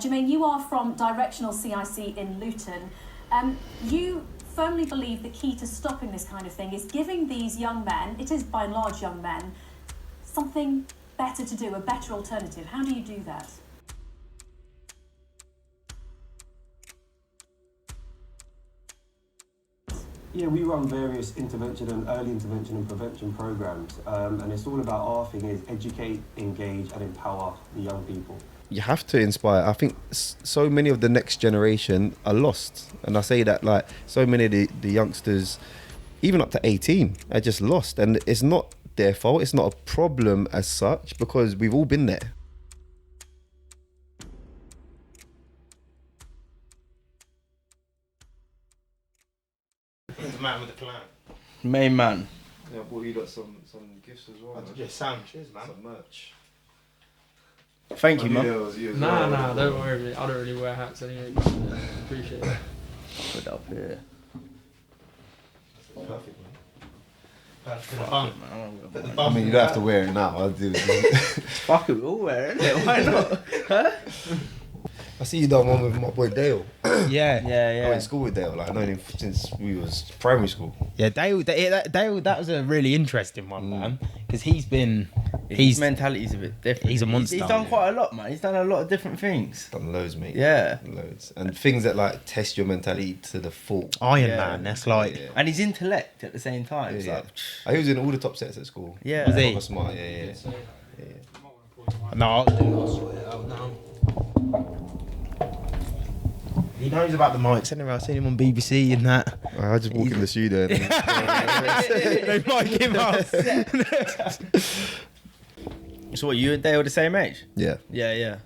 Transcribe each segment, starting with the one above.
Jermaine, you are from Directional CIC in Luton. You firmly believe the key to stopping this kind of thing is giving these young men, it is by and large young men, something better to do, a better alternative. How do you do that? Yeah, we run various early intervention and prevention programs, and it's all about our thing is educate, engage, and empower the young people. You have to inspire. I think so many of the next generation are lost, and I say that like so many of the youngsters, even up to 18, are just lost, and it's not their fault. It's not a problem as such because we've all been there. The man with the plan. Main man. Yeah, well, you got some gifts as well. Yeah, Sam, cheers, man. Some merch. Thank you, man. Nah, don't worry. I don't really wear hats anyway. But, appreciate it. Put it up here. Perfect, man. Perfect. I mean, you don't have to wear it now. I'll do it. Fuck it, we'll all wear it. Why not? Huh? I see you done one with my boy Dale. Yeah. I went to school with Dale. Like, I know him since we was primary school. Yeah, Dale, that was a really interesting one, man. Because His mentality's a bit different. He's a monster. He's done quite a lot, man. He's done a lot of different things. Done loads, mate. Yeah. Loads. And things that like test your mentality to the full. Iron Man, that's like... Yeah. And his intellect at the same time. It's Yeah. like, He was in all the top sets at school. Yeah. Was he? Proper smart, yeah. No, I'll sort it out now. He knows about the mics anyway. I've seen him on BBC and that. I just walk in the studio and They mic him up. so what, you and Dale the same age? yeah. Yeah.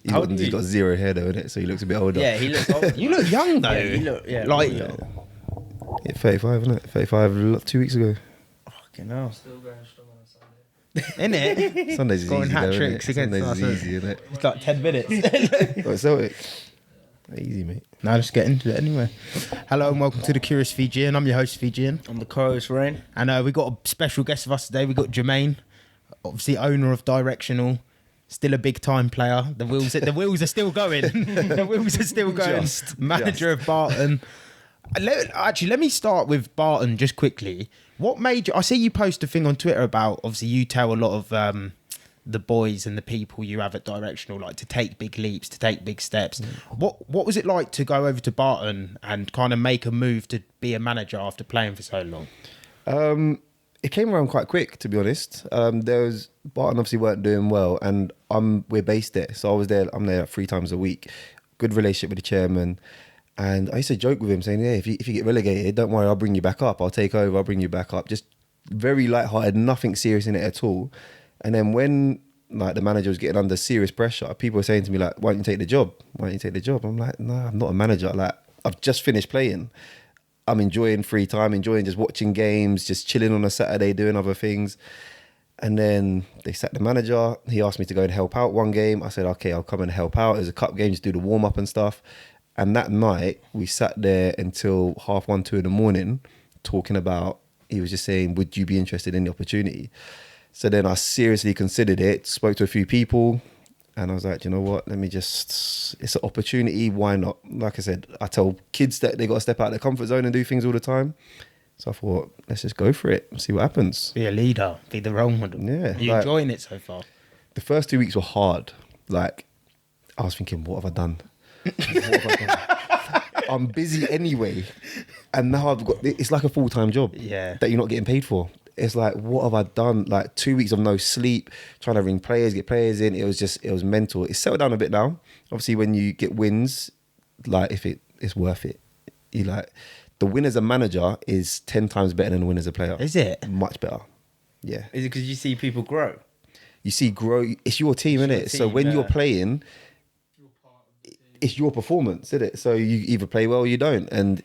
He's got zero hair though, innit? So he looks a bit older. Yeah, he looks old. You look young though. Yeah, you look, like, Yeah, 35, isn't it? 35 2 weeks ago. Fucking hell. Still going strong on Sunday. Innit? Sundays is Scoring easy hat though, tricks innit? against Sundays us, is easy, innit? It's like 10 minutes. Like Celtic. Easy, mate. Now let's get into it anyway. Hello and welcome to the Curious Fijian. I'm your host Fijian. I'm the co-host, Rain. And we got a special guest with us today. We got Jermaine, obviously owner of Directional, still a big time player. The wheels are still going. The wheels are still going. Manager of Barton. Let me start with Barton just quickly. What made you? I see you post a thing on Twitter about, obviously you tell a lot of the boys and the people you have at Directional like to take big leaps, to take big steps. What was it like to go over to Barton and kind of make a move to be a manager after playing for so long? It came around quite quick, to be honest. Barton obviously weren't doing well, and we're based there, so I'm there 3 times a week. Good relationship with the chairman, and I used to joke with him saying, "Yeah, if you get relegated, don't worry, I'll bring you back up. I'll take over. I'll bring you back up." Just very light-hearted, nothing serious in it at all. And then when like the manager was getting under serious pressure, people were saying to me like, "Why don't you take the job? Why don't you take the job?" I'm like, "No, I'm not a manager. Like, I've just finished playing. I'm enjoying free time, enjoying just watching games, just chilling on a Saturday, doing other things." And then they sacked the manager. He asked me to go and help out one game. I said, "Okay, I'll come and help out." It was a cup game, just do the warm up and stuff. And that night we sat there until 1:30, 2 in the morning, talking about. He was just saying, "Would you be interested in the opportunity?" So then I seriously considered it, spoke to a few people, and I was like, you know what, it's an opportunity, why not? Like I said, I tell kids that they got to step out of their comfort zone and do things all the time. So I thought, let's just go for it and see what happens. Be a leader, be the role model. Yeah. Are you enjoying it so far? The first 2 weeks were hard. Like, I was thinking, what have I done? I'm busy anyway. And now it's like a full-time job that you're not getting paid for. It's like, what have I done? Like 2 weeks of no sleep, trying to ring players, get players in. It was mental. It's settled down a bit now. Obviously, when you get wins, like if it's worth it. You like, the win as a manager is 10 times better than the win as a player. Is it? Much better. Yeah. Is it because you see people grow? You see grow. It's your team, isn't it? So when you're playing, it's your performance, isn't it? So you either play well or you don't. And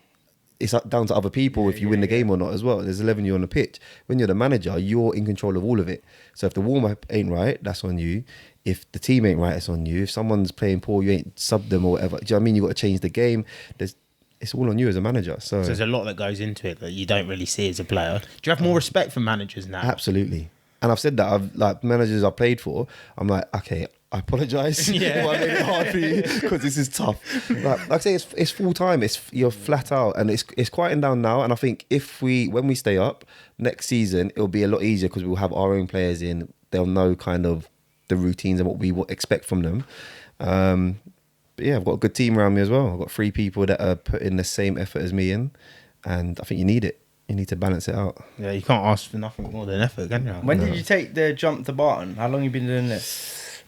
it's down to other people if you win the game or not as well. There's 11 of you on the pitch. When you're the manager, you're in control of all of it. So if the warm-up ain't right, that's on you. If the team ain't right, it's on you. If someone's playing poor, you ain't subbed them or whatever. Do you know what I mean? You've got to change the game. It's all on you as a manager. So there's a lot that goes into it that you don't really see as a player. Do you have more respect for managers now? Absolutely. And I've said that, I've like managers I played for, I'm like, okay, I apologise. Yeah. I made it hard for you because this is tough. Like I say, it's full time. You're flat out, and it's quieting down now. And I think when we stay up next season, it'll be a lot easier because we'll have our own players in. They'll know kind of the routines and what we expect from them. But yeah, I've got a good team around me as well. I've got 3 people that are putting the same effort as me in, and I think you need it. You need to balance it out. Yeah, you can't ask for nothing more than effort, can you? When did you take the jump to Barton? How long you been doing this?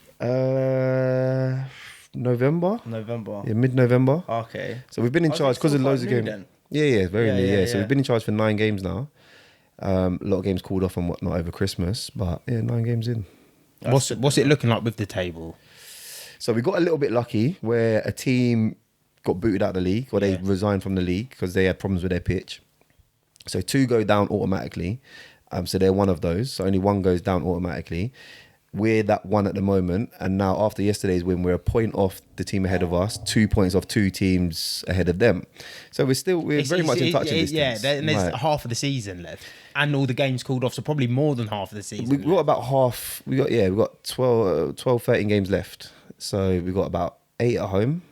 November. November. Yeah, mid-November. Okay. So we've been in Oh, charge so because it's of still loads of quite new games. then? Yeah, very new. Yeah. So yeah. we've been in charge for 9 games now. A lot of games called off and whatnot over Christmas, but yeah, 9 games in. What's it looking like with the table? So we got a little bit lucky where a team got booted out of the league, or they resigned from the league because they had problems with their pitch. So 2 go down automatically. So they're one of those. So only 1 goes down automatically. We're that one at the moment, and now after yesterday's win, we're a point off the team ahead of us, 2 points off 2 teams ahead of them. So we're very much in touch with this. Yeah, and there's half of the season left, and all the games called off, so probably more than half of the season. We've got about half. We got 12, 13 games left. So we've got about 8 at home.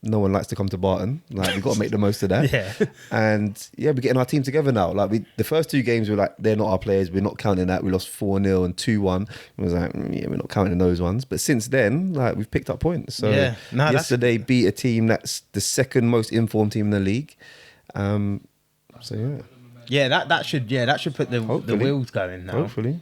No one likes to come to Barton. Like, we've got to make the most of that. Yeah. And yeah, we're getting our team together now. Like, the first 2 games were like, they're not our players. We're not counting that. We lost 4-0 and 2-1. It was like, yeah, we're not counting those ones. But since then, like, we've picked up points. So yesterday beat a team that's the second most informed team in the league. So yeah. Yeah, that should put the wheels going now. Hopefully.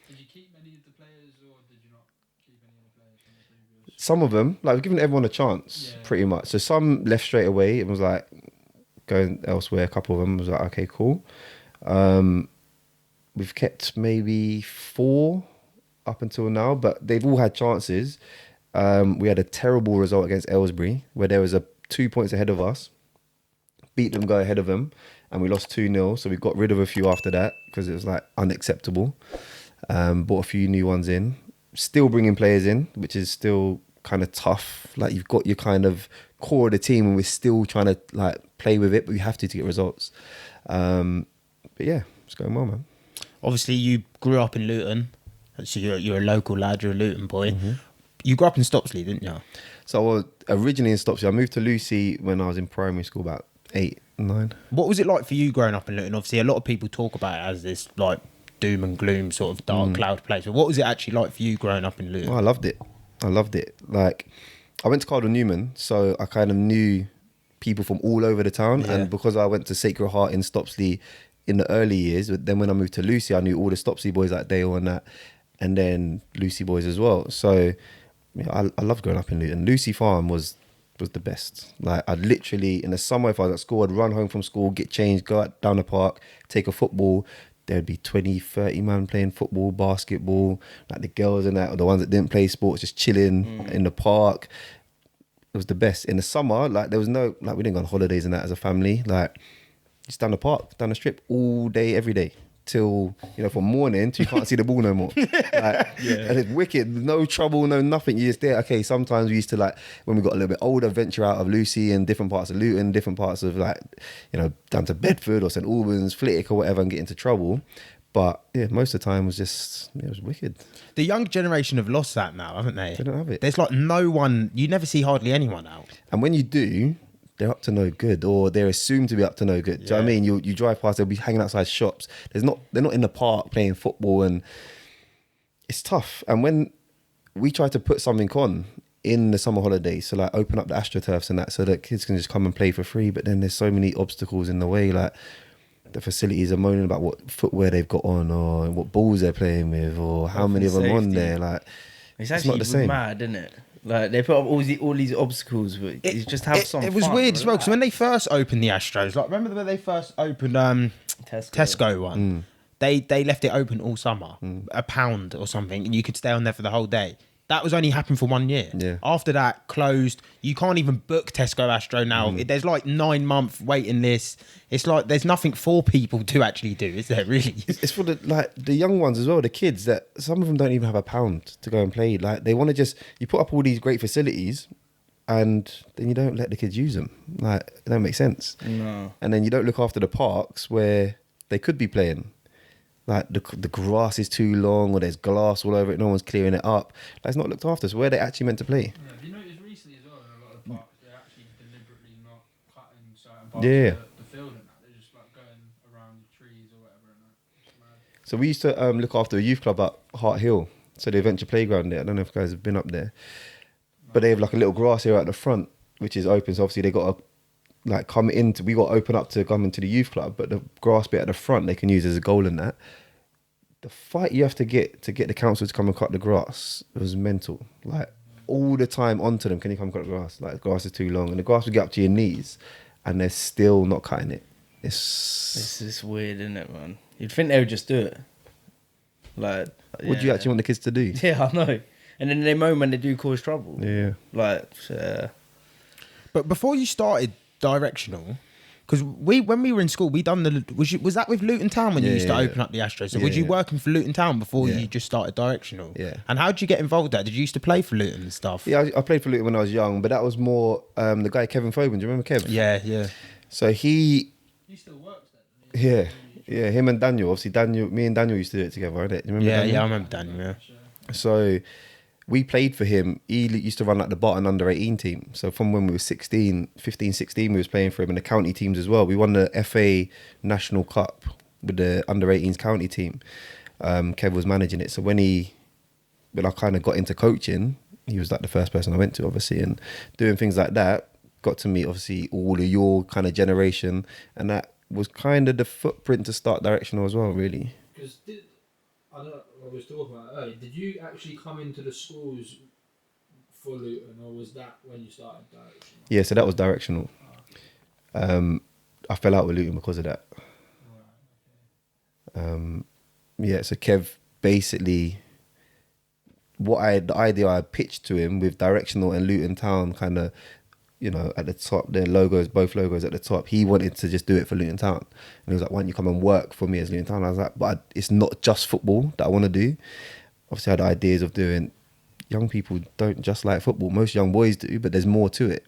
Did you keep many of the players, or did you not keep any of the players from the previous? Some of them, like, we've given everyone a chance, pretty much. So some left straight away. It was like going elsewhere. A couple of them was like, okay, cool. We've kept maybe 4 up until now, but they've all had chances. We had a terrible result against Aylesbury where there was 2 points ahead of us. Beat them, go ahead of them, and we lost 2-0. So we got rid of a few after that because it was like unacceptable. Bought a few new ones in. Still bringing players in, which is still kind of tough. Like, you've got your kind of core of the team, and we're still trying to like play with it, but we have to get results. But yeah, it's going well, man. Obviously, you grew up in Luton, so you're a local lad. You're a Luton boy. Mm-hmm. You grew up in Stopsley, didn't you? So I was originally in Stopsley. I moved to Lucy when I was in primary school, about 8, 9. What was it like for you growing up in Luton? Obviously, a lot of people talk about it as this like doom and gloom sort of dark cloud place. But what was it actually like for you growing up in Luton? Oh, I loved it. Like, I went to Cardinal Newman, so I kind of knew people from all over the town. Yeah. And because I went to Sacred Heart in Stopsley in the early years, but then when I moved to Lucy, I knew all the Stopsley boys like Dale and that, and then Lucy boys as well. So yeah, I love growing up in Luton. Lucy Farm was the best. Like, I'd literally, in the summer, if I was at school, I'd run home from school, get changed, go out down the park, take a football. There'd be 20, 30 man playing football, basketball, like the girls and that, or the ones that didn't play sports, just chilling in the park. It was the best. In the summer, like, there was no, like, we didn't go on holidays and that as a family. Like, just down the park, down the strip, all day, every day. Till, from morning till you can't see the ball no more. And it's wicked. No trouble, no nothing. You're just there. Okay, sometimes we used to, like, when we got a little bit older, venture out of Lucy and different parts of Luton, different parts of, like, down to Bedford or St Albans, Flitwick or whatever, and get into trouble. But yeah, most of the time was just, it was wicked. The young generation have lost that now, haven't they? They don't have it. There's like no one, you never see hardly anyone out. And when you do, they're up to no good, or they're assumed to be up to no good. Do you know what I mean? You drive past, they'll be hanging outside shops. They're not in the park playing football, and it's tough. And when we try to put something on in the summer holidays, so like open up the AstroTurfs and that, so that kids can just come and play for free, but then there's so many obstacles in the way. Like, the facilities are moaning about what footwear they've got on, or what balls they're playing with, or how many of them on there. Like, it's actually not the same. Mad, isn't it? Like, they put up all these obstacles, but you just have some It was fun, weird as well, because when they first opened the Astros, like, remember when they first opened Tesco one? They left it open all summer, £1 or something, and you could stay on there for the whole day. That was only happened for 1 year. Yeah. After that, closed. You can't even book Tesco Astro now. There's like 9-month waiting list. It's like there's nothing for people to actually do, is there really? It's for the young ones as well, the kids, that some of them don't even have £1 to go and play. Like, they want to you put up all these great facilities, and then you don't let the kids use them. Like, it don't make sense. No. And then you don't look after the parks where they could be playing. like the grass is too long or there's glass all over it, no one's clearing it up. That's not looked after. So where are they actually meant to play? Yeah, have you noticed recently as well in a lot of parks they're actually deliberately not cutting certain parts Yeah. of the field and that. They're just like going around the trees or whatever and that. It's mad. So we used to look after a youth club at Hart Hill, so the adventure playground there. I don't know if you guys have been up there, but they have like a little grass area at the front, which is open. So obviously they got to like come into. We got to open up to come into the youth club, but the grass bit at the front they can use as a goal and that. The fight you have to get the council to come and cut the grass was mental. Like all the time onto them, can you come cut the grass? Like the grass is too long, and the grass would get up to your knees, and they're still not cutting it. This is weird, isn't it, man? You'd think they would just do it. Like, What do you actually want the kids to do? Yeah, I know. And then they moan when they do cause trouble. Yeah. Like, But before you started Directional, because when we were in school, we done was that with Luton Town when you Yeah, used to yeah, open up the Astros? So Yeah, was you yeah. working for Luton Town before Yeah. you just started Directional? Yeah. And how did you get involved with that? Did you used to play for Luton and stuff? Yeah, I played for Luton when I was young, but that was more the guy Kevin Foban. Do you remember Kev? Yeah. So he, He still works there. yeah, him and Daniel. Obviously, me and Daniel used to do it together, innit? Do you remember Yeah, Daniel? I remember Daniel. Yeah. So we played for him. He used to run like the Barton under 18 team. So from when we were 15, 16, we was playing for him, and the county teams as well. We won the FA National Cup with the under 18s county team. Kev was managing it. So when I kind of got into coaching, he was like the first person I went to, obviously, and doing things like that. Got to meet obviously all of your kind of generation, and that was kind of the footprint to start Directional as well, really. Because I don't know what I was talking about earlier. Did you actually come into the schools for Luton, or was that when you started Directional? Yeah, so that was Directional. I fell out with Luton because of that. Yeah, so Kev basically, the idea I pitched to him with Directional and Luton Town kind of, you know, at the top, their logos, both logos at the top, he wanted to just do it for Luton Town. And he was like, why don't you come and work for me as Luton Town? I was like, but it's not just football that I want to do. Obviously I had ideas of doing, young people don't just like football. Most young boys do, but there's more to it.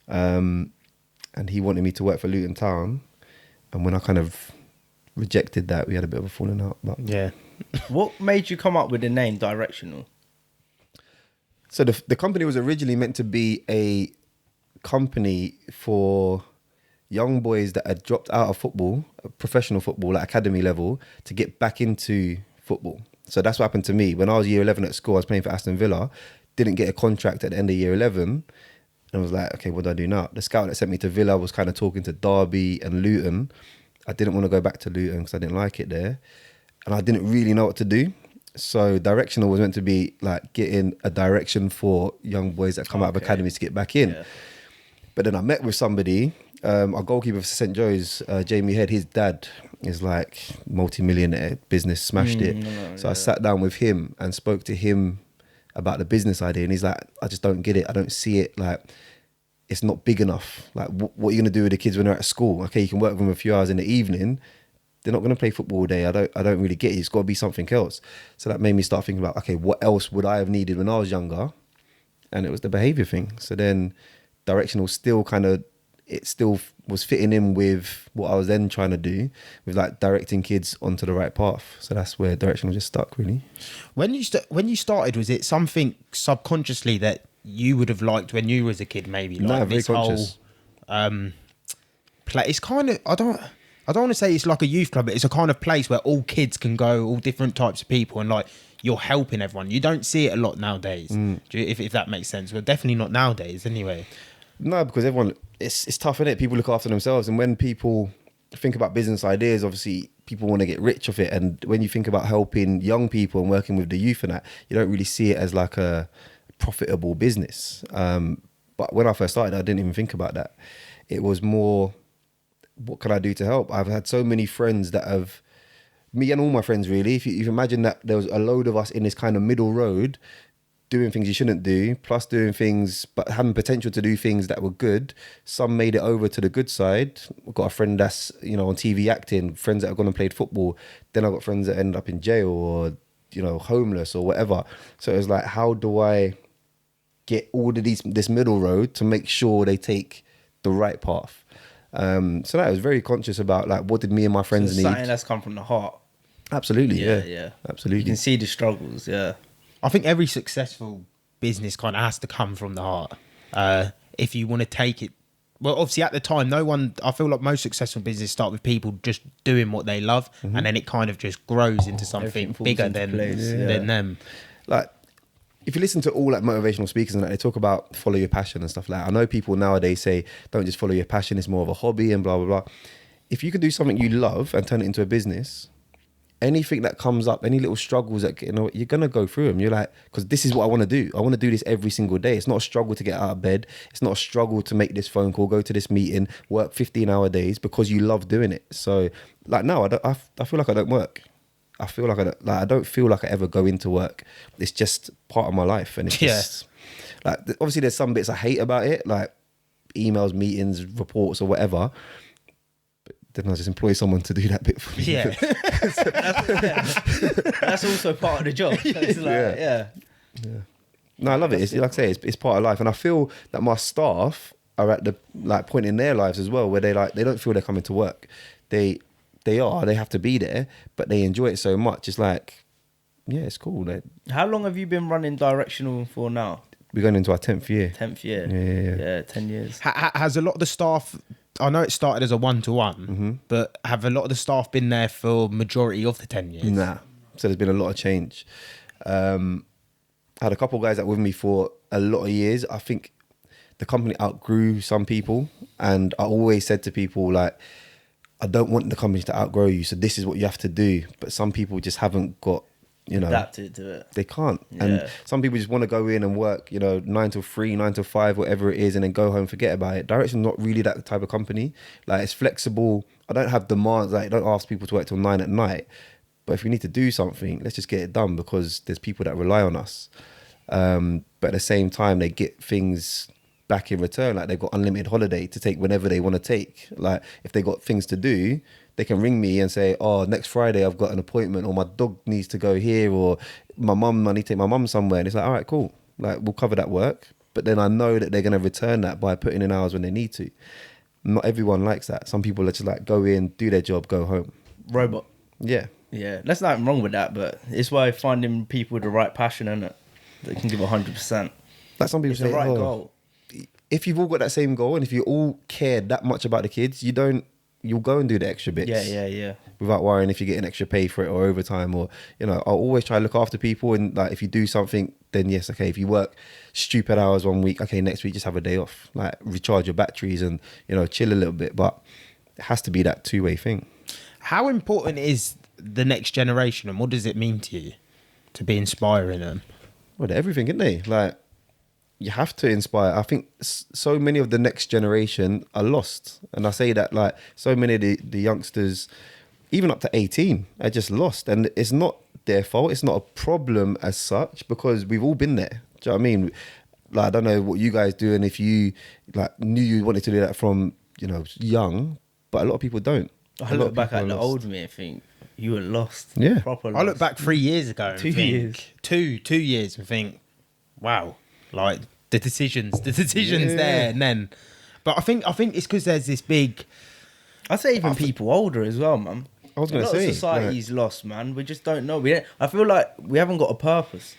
And he wanted me to work for Luton Town. And when I kind of rejected that, we had a bit of a falling out. But Yeah. what made you come up with the name Directional? so the company was originally meant to be a company for young boys that had dropped out of football, professional football, like academy level, to get back into football. So that's what happened to me. When I was year 11 at school, I was playing for Aston Villa, didn't get a contract at the end of year 11, and I was like, okay, what do I do now? The scout that sent me to Villa was kind of talking to Derby and Luton. I didn't want to go back to Luton because I didn't like it there, and I didn't really know what to do. So Directional was meant to be like getting a direction for young boys that come out of academies to get back in. Yeah. But then I met with somebody, our goalkeeper for St. Joe's, Jamie Head, his dad is like multi-millionaire, business, smashed it. So I sat down with him and spoke to him about the business idea. And he's like, I just don't get it. I don't see it. Like, it's not big enough. Like, what are you going to do with the kids when they're at school? Okay, you can work with them a few hours in the evening. They're not going to play football all day. I don't really get it. It's got to be something else. So that made me start thinking about, okay, what else would I have needed when I was younger? And it was the behaviour thing. So then Directional still kind of, it still was fitting in with what I was then trying to do, with like directing kids onto the right path. So that's where Directional just stuck, really. When you started, was it something subconsciously that you would have liked when you was a kid? Maybe No, like very this whole conscious. play. It's kind of I don't want to say it's like a youth club, but it's a kind of place where all kids can go, all different types of people, and like you're helping everyone. You don't see it a lot nowadays, if that makes sense. But definitely not nowadays, anyway. No, because everyone, it's tough, innit? People look after themselves. And when people think about business ideas, obviously people want to get rich off it. And when you think about helping young people and working with the youth and that, you don't really see it as like a profitable business. But when I first started, I didn't even think about that. It was more, what can I do to help? I've had so many friends that have, me and all my friends really, if you imagine that there was a load of us in this kind of middle road, doing things you shouldn't do, plus doing things, but having potential to do things that were good. Some made it over to the good side. I've got a friend that's, you know, on TV acting, friends that have gone and played football. Then I've got friends that end up in jail or, you know, homeless or whatever. So it was like, how do I get all of this middle road to make sure they take the right path? So that I was very conscious about, like, what did me and my friends So need? something that's come from the heart. Absolutely, yeah. You Absolutely. can see the struggles. Yeah. I think every successful business kind of has to come from the heart. If you want to take it, well, obviously at the time, I feel like most successful businesses start with people just doing what they love, and then it kind of just grows into something Everything falls bigger into than place, than them. Like, if you listen to all like motivational speakers and that, they talk about follow your passion and stuff like that. I know people nowadays say, don't just follow your passion, it's more of a hobby and blah, blah, blah. If you can do something you love and turn it into a business, anything that comes up, any little struggles that, you know, you're going to go through them. You're like, because this is what I want to do. I want to do this every single day. It's not a struggle to get out of bed. It's not a struggle to make this phone call, go to this meeting, work 15-hour days because you love doing it. So like now, I feel like I don't work. I feel like I don't feel like I ever go into work. It's just part of my life, and it's just like, obviously there's some bits I hate about it, like emails, meetings, reports, or whatever. But then I just employ someone to do that bit for me. Yeah. That's also part of the job. So it's like, yeah. No, I love it. It's like I say, it's part of life, and I feel that my staff are at the like point in their lives as well where they don't feel they're coming to work. They have to be there, but they enjoy it so much. It's like, yeah, it's cool. How long have you been running Directional for now? We're going into our 10th year. 10th year. Yeah. 10 years. Has a lot of the staff, I know it started as a one-to-one, but have a lot of the staff been there for majority of the 10 years? Nah. So there's been a lot of change. I had a couple of guys that were with me for a lot of years. I think the company outgrew some people, and I always said to people, like, I don't want the company to outgrow you, so this is what you have to do. But some people just haven't got, you know, adapted to it. They can't. Yeah. And some people just want to go in and work, you know, 9 till 3, 9 till 5, whatever it is, and then go home, forget about it. Direction's not really that type of company. Like, it's flexible. I don't have demands. Like, I don't ask people to work till 9 at night. But if we need to do something, let's just get it done, because there's people that rely on us. But at the same time, they get things back in return. Like, they've got unlimited holiday to take whenever they want to take. Like, if they got things to do, they can ring me and say, oh, next Friday I've got an appointment, or my dog needs to go here, or I need to take my mum somewhere. And it's like, all right, cool. Like, we'll cover that work. But then I know that they're going to return that by putting in hours when they need to. Not everyone likes that. Some people are just like, go in, do their job, go home. Robot. Yeah. Yeah. There's nothing wrong with that, but it's why finding people with the right passion in it that can give 100%. Like some people It's say, the right goal. If you've all got that same goal, and if you all care that much about the kids, you'll go and do the extra bits. Yeah. Without worrying if you get an extra pay for it or overtime, or, you know, I'll always try to look after people. And like, if you do something, then yes, okay. If you work stupid hours one week, okay, next week just have a day off, like recharge your batteries and, you know, chill a little bit. But it has to be that two-way thing. How important is the next generation, and what does it mean to you to be inspiring them? Well, they're everything, isn't they? Like, you have to inspire. I think so many of the next generation are lost. And I say that, like, so many of the youngsters, even up to 18, are just lost. And it's not their fault. It's not a problem as such, because we've all been there. Do you know what I mean? Like, I don't know what you guys do, and if you like knew you wanted to do that from, you know, young, but a lot of people don't. I look back at the old me and think, you were lost. Yeah. Proper lost. I look back 3 years ago. And 2 think, years. Two years, and think, wow, like the decisions there and then. But I think it's because there's this big. I'd say even people older as well, man. I was going to A lot say, of society's lost, man. We just don't know. I feel like we haven't got a purpose.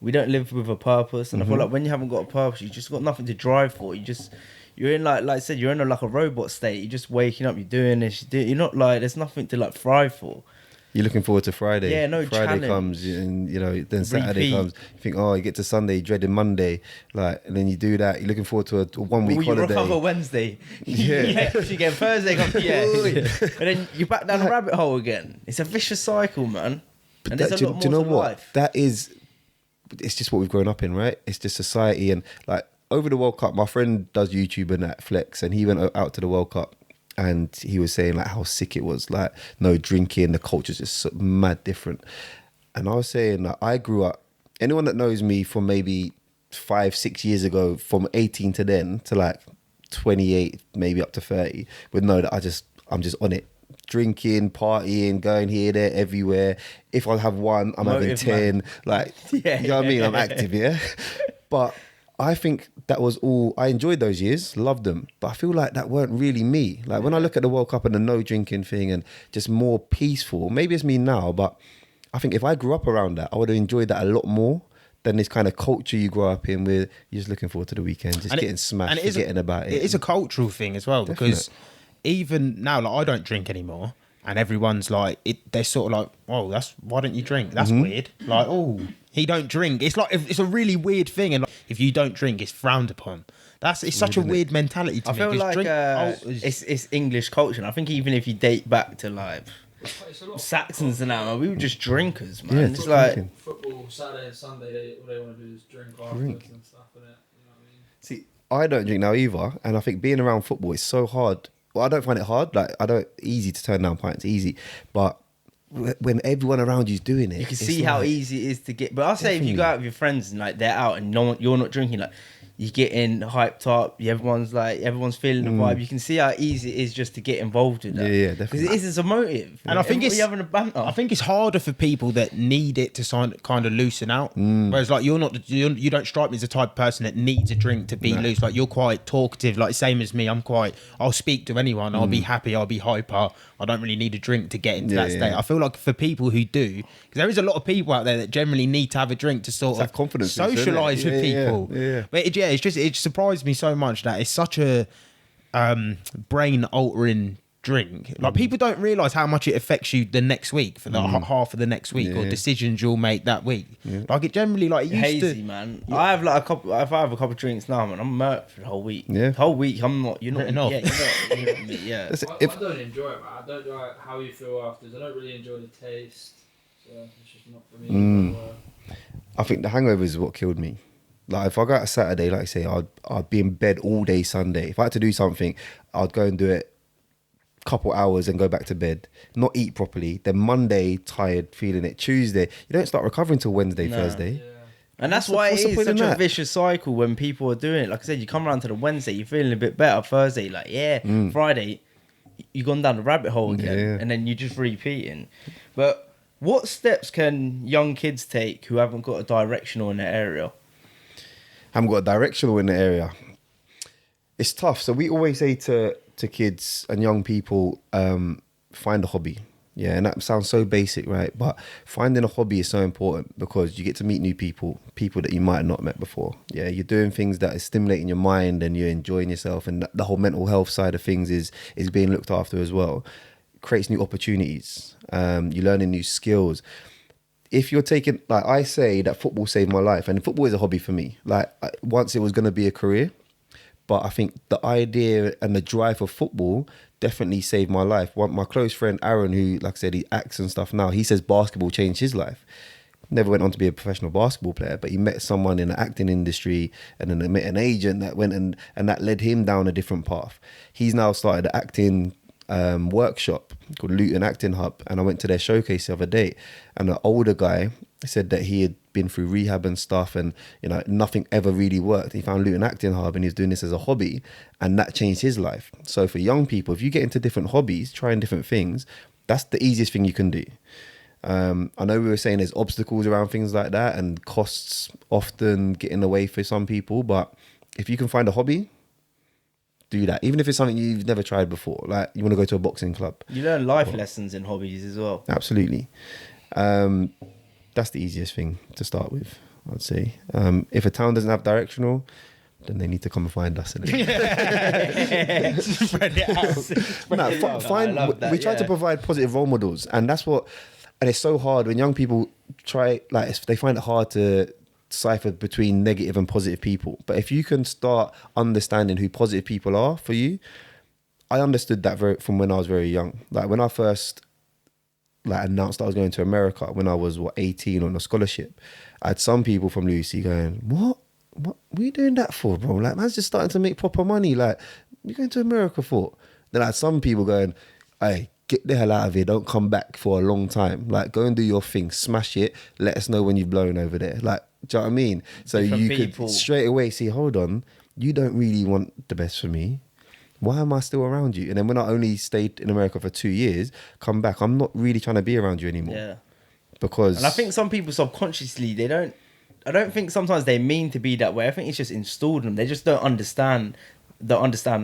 We don't live with a purpose, and I feel like when you haven't got a purpose, you just got nothing to drive for. You're in like I said, you're in like a robot state. You're just waking up, you're doing this, you're not like, there's nothing to like thrive for. You're looking forward to Friday. Yeah, no Friday challenge. comes, and you know, then Saturday Repeat. comes. You think, oh, you get to Sunday, you dreading Monday, like, and then you do that. You're looking forward to a 1 week You holiday. recover Wednesday. Yeah. You get Thursday, and then you're back down the rabbit hole again. It's a vicious cycle, man. But And there's that, a lot more do you know to what? life. That is, it's just what we've grown up in, right? It's just society, and like over the World Cup, my friend does YouTube and that Flex, and he went out to the World Cup. And he was saying like how sick it was, like no drinking, the culture's just so mad different. And I was saying that I grew up, anyone that knows me from maybe 5-6 years ago, from 18 to then to like 28, maybe up to 30, would know that I'm just on it. Drinking, partying, going here, there, everywhere. If I have one, I'm having 10. Like, Yeah. you know what I mean? I'm active, yeah. But I think that was all. I enjoyed those years, loved them, but I feel like that weren't really me. Like when I look at the World Cup and the no drinking thing and just more peaceful, maybe it's me now, but I think if I grew up around that, I would have enjoyed that a lot more than this kind of culture you grow up in where you're just looking forward to the weekend, just getting smashed, forgetting about it. It is a cultural thing as well, because even now, like, I don't drink anymore, and everyone's like, they're sort of like, oh, why don't you drink? That's weird. Like, oh, he don't drink. It's like, it's a really weird thing, and like, if you don't drink, it's frowned upon. It's such a weird mentality to me. I feel like it's English culture. And I think even if you date back to like Saxons and that, man, we were just drinkers, man. Yeah, it's like football Saturday and Sunday. All they want to do is drink afterwards and stuff. Innit? You know what I mean? See, I don't drink now either, and I think being around football is so hard. Well, I don't find it hard. Like, easy to turn down pints, easy. But when everyone around you's doing it, you can see how easy it is to get. But I'll say if you go out with your friends and like they're out and you're not drinking, like you getting hyped up, everyone's feeling the vibe. You can see how easy it is just to get involved with that. Yeah, definitely. Because it is emotive. And I think it's having a banter. I think it's harder for people that need it to kind of loosen out. Whereas like you don't strike me as the type of person that needs a drink to be loose. Like you're quite talkative, like same as me. I'll speak to anyone. I'll be happy. I'll be hyper. I don't really need a drink to get into that state. I feel like for people who do, because there is a lot of people out there that generally need to have a drink to sort of confidence, socialise with people. Yeah. But it surprised me so much that it's such a brain altering drink. Like people don't realise how much it affects you the next week for the half of the next week or decisions you'll make that week. Like it generally like it used hazy, to, man. I have like a couple. If I have a couple of drinks now, man, I'm murked for the whole week. Yeah. The whole week, I'm not. You're not. Written off. Yeah, you're not me. Yeah. I don't enjoy it, man. I don't know how you feel afterwards. I don't really enjoy the taste. So it's just not for me. I think the hangover is what killed me. Like if I go out Saturday, like I say, I'd be in bed all day Sunday. If I had to do something, I'd go and do it a couple hours and go back to bed, not eat properly. Then Monday, tired, feeling it. Tuesday, you don't start recovering till Wednesday, Thursday. Yeah. And that's What's why the it is point in such a that? vicious cycle when people are doing it. Like I said, you come around to the Wednesday, you're feeling a bit better. Thursday, like, Friday, you've gone down the rabbit hole again. And then you're just repeating. But what steps can young kids take who haven't got a directional in their area? Haven't got a directional in the area. It's tough. So we always say to kids and young people, find a hobby. Yeah, and that sounds so basic, right? But finding a hobby is so important because you get to meet new people that you might have not met before. Yeah, you're doing things that are stimulating your mind and you're enjoying yourself, and the whole mental health side of things is being looked after as well. Creates new opportunities. You're learning new skills. If you're taking, like I say, that football saved my life, and football is a hobby for me. Like once it was going to be a career, but I think the idea and the drive for football definitely saved my life. My close friend Aaron, who, like I said, he acts and stuff now, he says basketball changed his life. Never went on to be a professional basketball player, but he met someone in the acting industry and then met an agent that went and that led him down a different path. He's now started an acting workshop called Luton Acting Hub, and I went to their showcase the other day, and an older guy said that he had been through rehab and stuff, and you know nothing ever really worked. He found Luton Acting Hub and he's doing this as a hobby, and that changed his life. So for young people, if you get into different hobbies, trying different things, that's the easiest thing you can do. I know we were saying there's obstacles around things like that and costs often get in the way for some people, but if you can find a hobby, do that. Even if it's something you've never tried before, like you want to go to a boxing club. You learn life lessons in hobbies as well. Absolutely. That's the easiest thing to start with, I'd say. If a town doesn't have directional, then they need to come and find us. spread it out. We try to provide positive role models, and that's what. And it's so hard when young people try, like they find it hard to decipher between negative and positive people. But if you can start understanding who positive people are for you, I understood that from when I was very young. Like when I first announced I was going to America when I was 18 on a scholarship, I had some people from Lucy going, what are you doing that for, bro? Like man's just starting to make proper money, like you're going to America for? Then I had some people going, hey, get the hell out of here, don't come back for a long time, like go and do your thing, smash it, let us know when you've blown over there. Like, do you know what I mean? So different you people could straight away see, hold on, you don't really want the best for me, why am I still around you? And then when I only stayed in America for 2 years, come back, I'm not really trying to be around you anymore. Yeah. Because... And I think some people subconsciously, they don't I don't think sometimes they mean to be that way. I think it's just installed in them. They just don't understand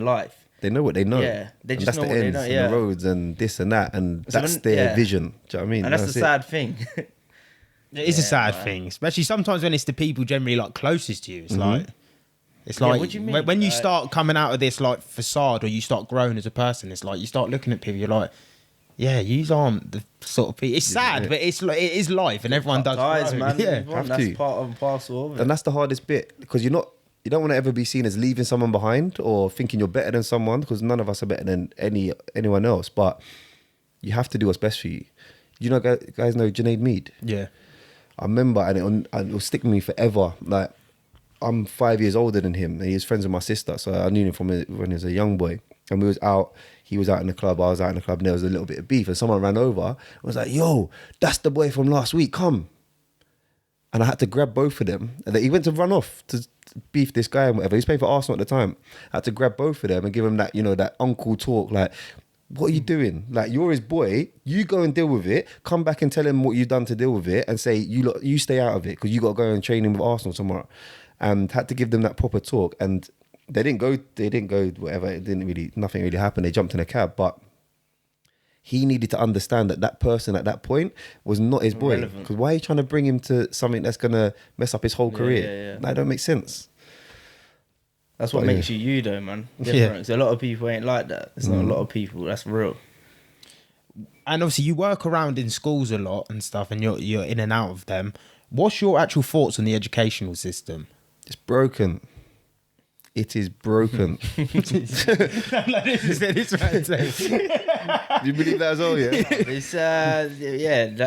life. They know what they know. Yeah, they And just that's know the what they ends know. and Yeah, the roads and this and that, and So that's when- their yeah. vision. Do you know what I mean? and that's the it. sad thing. It is a Yeah, sad man. thing, especially sometimes when it's the people generally like closest to you. It's Mm-hmm. it's Yeah, like what do you mean? when you Like- start coming out of this like facade, or you start growing as a person. It's like you start looking at people. You're like, yeah, you aren't the sort of people. It's sad, but it's like it is life, and everyone does. Guys, grow. man, Yeah. everyone, Have that's to. part and parcel of it. And that's the hardest bit, because you don't want to ever be seen as leaving someone behind or thinking you're better than someone, because none of us are better than anyone else. But you have to do what's best for you. You know, guys know Junaid Mead. Yeah. I remember, and it will stick with me forever. Like, I'm 5 years older than him, and he was friends with my sister, so I knew him from when he was a young boy. And we was out. He was out in the club. I was out in the club, and there was a little bit of beef. And someone ran over and was like, "Yo, that's the boy from last week. Come." And I had to grab both of them. And he went to run off to beef this guy and whatever. He was playing for Arsenal at the time. I had to grab both of them and give him that, that uncle talk. Like, what are you doing? Like, you're his boy. You go and deal with it. Come back and tell him what you've done to deal with it, and say you stay out of it, because you got to go and train him with Arsenal tomorrow. And had to give them that proper talk. And they didn't go. Whatever. Nothing really happened. They jumped in a cab, but he needed to understand that person at that point was not his boy. Irrelevant. Because why are you trying to bring him to something that's gonna mess up his whole career? yeah. That don't make sense. That's what Oh, makes you though, man. Different. A lot of people ain't like that. It's not a lot of people. That's real. And obviously, you work around in schools a lot and stuff, and you're in and out of them. What's your actual thoughts on the educational system? It's broken. It is broken. Do you believe that as well? Yeah. It's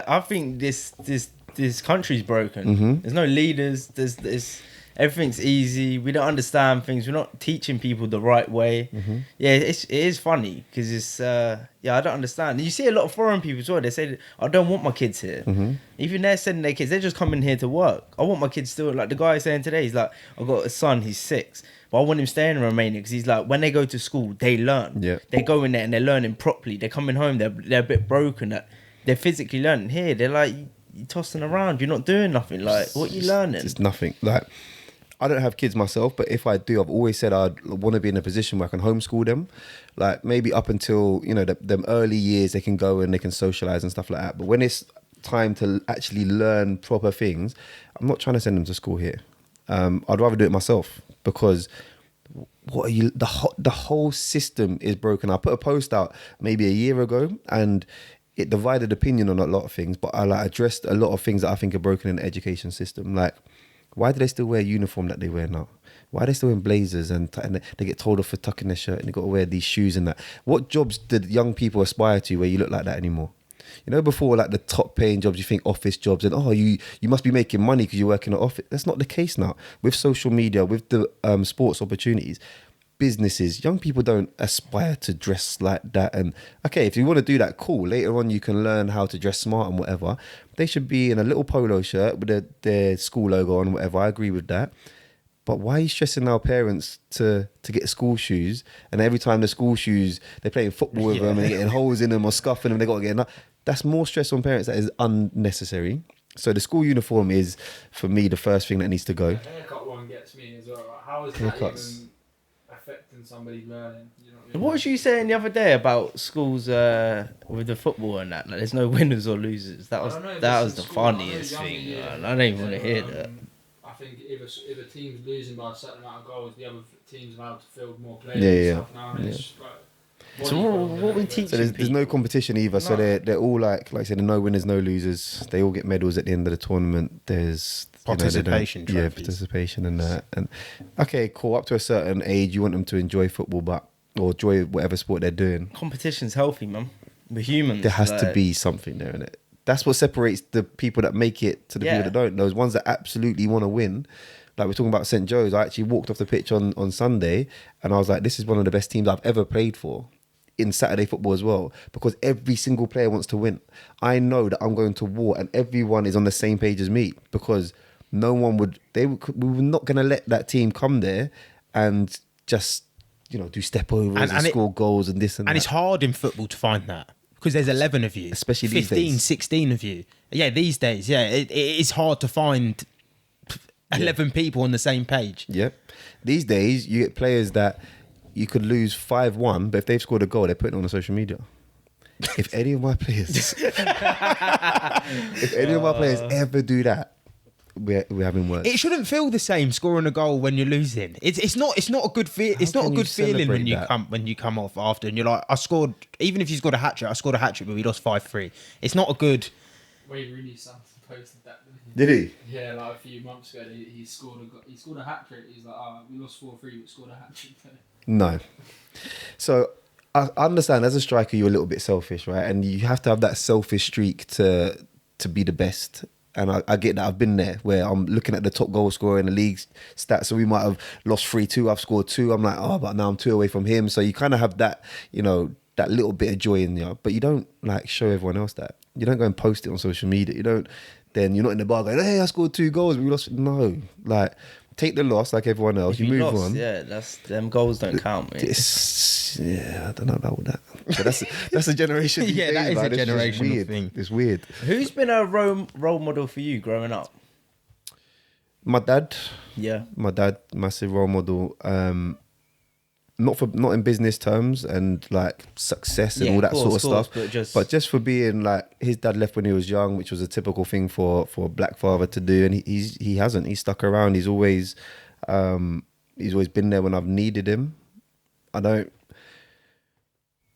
I think this country's broken. There's no leaders. There's everything's easy. We don't understand things. We're not teaching people the right way. Yeah, it is funny because it's I don't understand. And you see a lot of foreign people as well. They say, I don't want my kids here. Even they're sending their kids. They're just coming here to work. I want my kids still. Like the guy saying today, he's like, I've got a son. He's 6. But I want him staying in Romania because he's like, when they go to school, they learn. Yeah. They go in there and they're learning properly. They're coming home. They're a bit broken. That they're physically learning. Here, they're like, you're tossing around. You're not doing nothing. Like, what are you learning? It's nothing. Like, I don't have kids myself, but if I do, I've always said I'd want to be in a position where I can homeschool them. Like, maybe up until, them early years, they can go and they can socialize and stuff like that. But when it's time to actually learn proper things, I'm not trying to send them to school here. I'd rather do it myself, because the whole system is broken. I put a post out maybe a year ago, and it divided opinion on a lot of things, but I addressed a lot of things that I think are broken in the education system. Like, why do they still wear uniform that they wear now? Why are they still in blazers and they get told off for tucking their shirt and they got to wear these shoes and that? What jobs did young people aspire to where you look like that anymore? Before, like the top paying jobs, you think office jobs, and you must be making money because you work in an office. That's not the case now. With social media, with the sports opportunities, businesses, young people don't aspire to dress like that. And okay, if you want to do that, cool. Later on, you can learn how to dress smart and whatever. They should be in a little polo shirt with their school logo on, whatever. I agree with that. But why are you stressing our parents to get school shoes? And every time the school shoes, they're playing football with them and they're getting holes in them or scuffing them. They got to get that's more stress on parents. That is unnecessary. So the school uniform is, for me, the first thing that needs to go. The haircut one gets me as well. Like, how is that Haircuts. even affecting somebody's learning? You know what I mean? What was you saying the other day about schools with the football and that? Like, there's no winners or losers. That I was don't know if that it's was in the school. I know funniest young thing. years, Man. I don't even want to hear that. I think if a team's losing by a certain amount of goals, the other team's allowed to field more players. Yeah, and yeah, stuff now, and yeah. it's just like, So what we teach So there's no competition either. So they're all like I said, no winners, no losers. They all get medals at the end of the tournament. There's Participation trophies. participation and that. And okay, cool. Up to a certain age, you want them to enjoy football, or enjoy whatever sport they're doing. Competition's healthy, man. We're humans. There has to like- be something there in it. That's what separates the people that make it to the people that don't. Those ones that absolutely want to win. Like we're talking about St. Joe's. I actually walked off the pitch on Sunday and I was like, this is one of the best teams I've ever played for in Saturday football as well, because every single player wants to win. I know that I'm going to war and everyone is on the same page as me, because no one we were not going to let that team come there and just, do step overs and score goals and this and that. And it's hard in football to find that, because there's 11 of you, Especially these 15, days. 16 of you. Yeah, these days, it is hard to find 11 people on the same page. Yep. These days, you get players that you could lose 5-1, but if they've scored a goal, they're putting it on the social media. If any of my players, ever do that, we're having words. It shouldn't feel the same scoring a goal when you're losing. It's not a good it's not a good feeling when you come off after and you're like, I scored. Even if you scored a hat trick, I scored a hat trick, but we lost 5-3. It's not a good. Wayne Rooney's son posted that. Did he? Yeah, like a few months ago, he scored a hat trick. He's like, we lost 4-3, but scored a hat trick. No. So I understand as a striker, you're a little bit selfish, right? And you have to have that selfish streak to be the best. And I get that. I've been there where I'm looking at the top goal scorer in the league stats. So we might have lost 3-2. I've scored 2. I'm like, but now I'm 2 away from him. So you kind of have that, that little bit of joy in you. But you don't like show everyone else that. You don't go and post it on social media. You don't. Then you're not in the bar going, hey, I scored 2 goals. But we lost. No, like take the loss like everyone else. If you move lost, on. Yeah, them goals don't count, mate. I don't know about all that. But that's a generation. These Yeah, days, that is man. a It's just generational weird. thing. It's weird. Who's been a role model for you growing up? My dad, Yeah. massive role model. Not in business terms and like success and Yeah, all that of sort of course, stuff, but just for being like, his dad left when he was young, which was a typical thing for a black father to do, and he hasn't. He's stuck around. He's always been there when I've needed him. I don't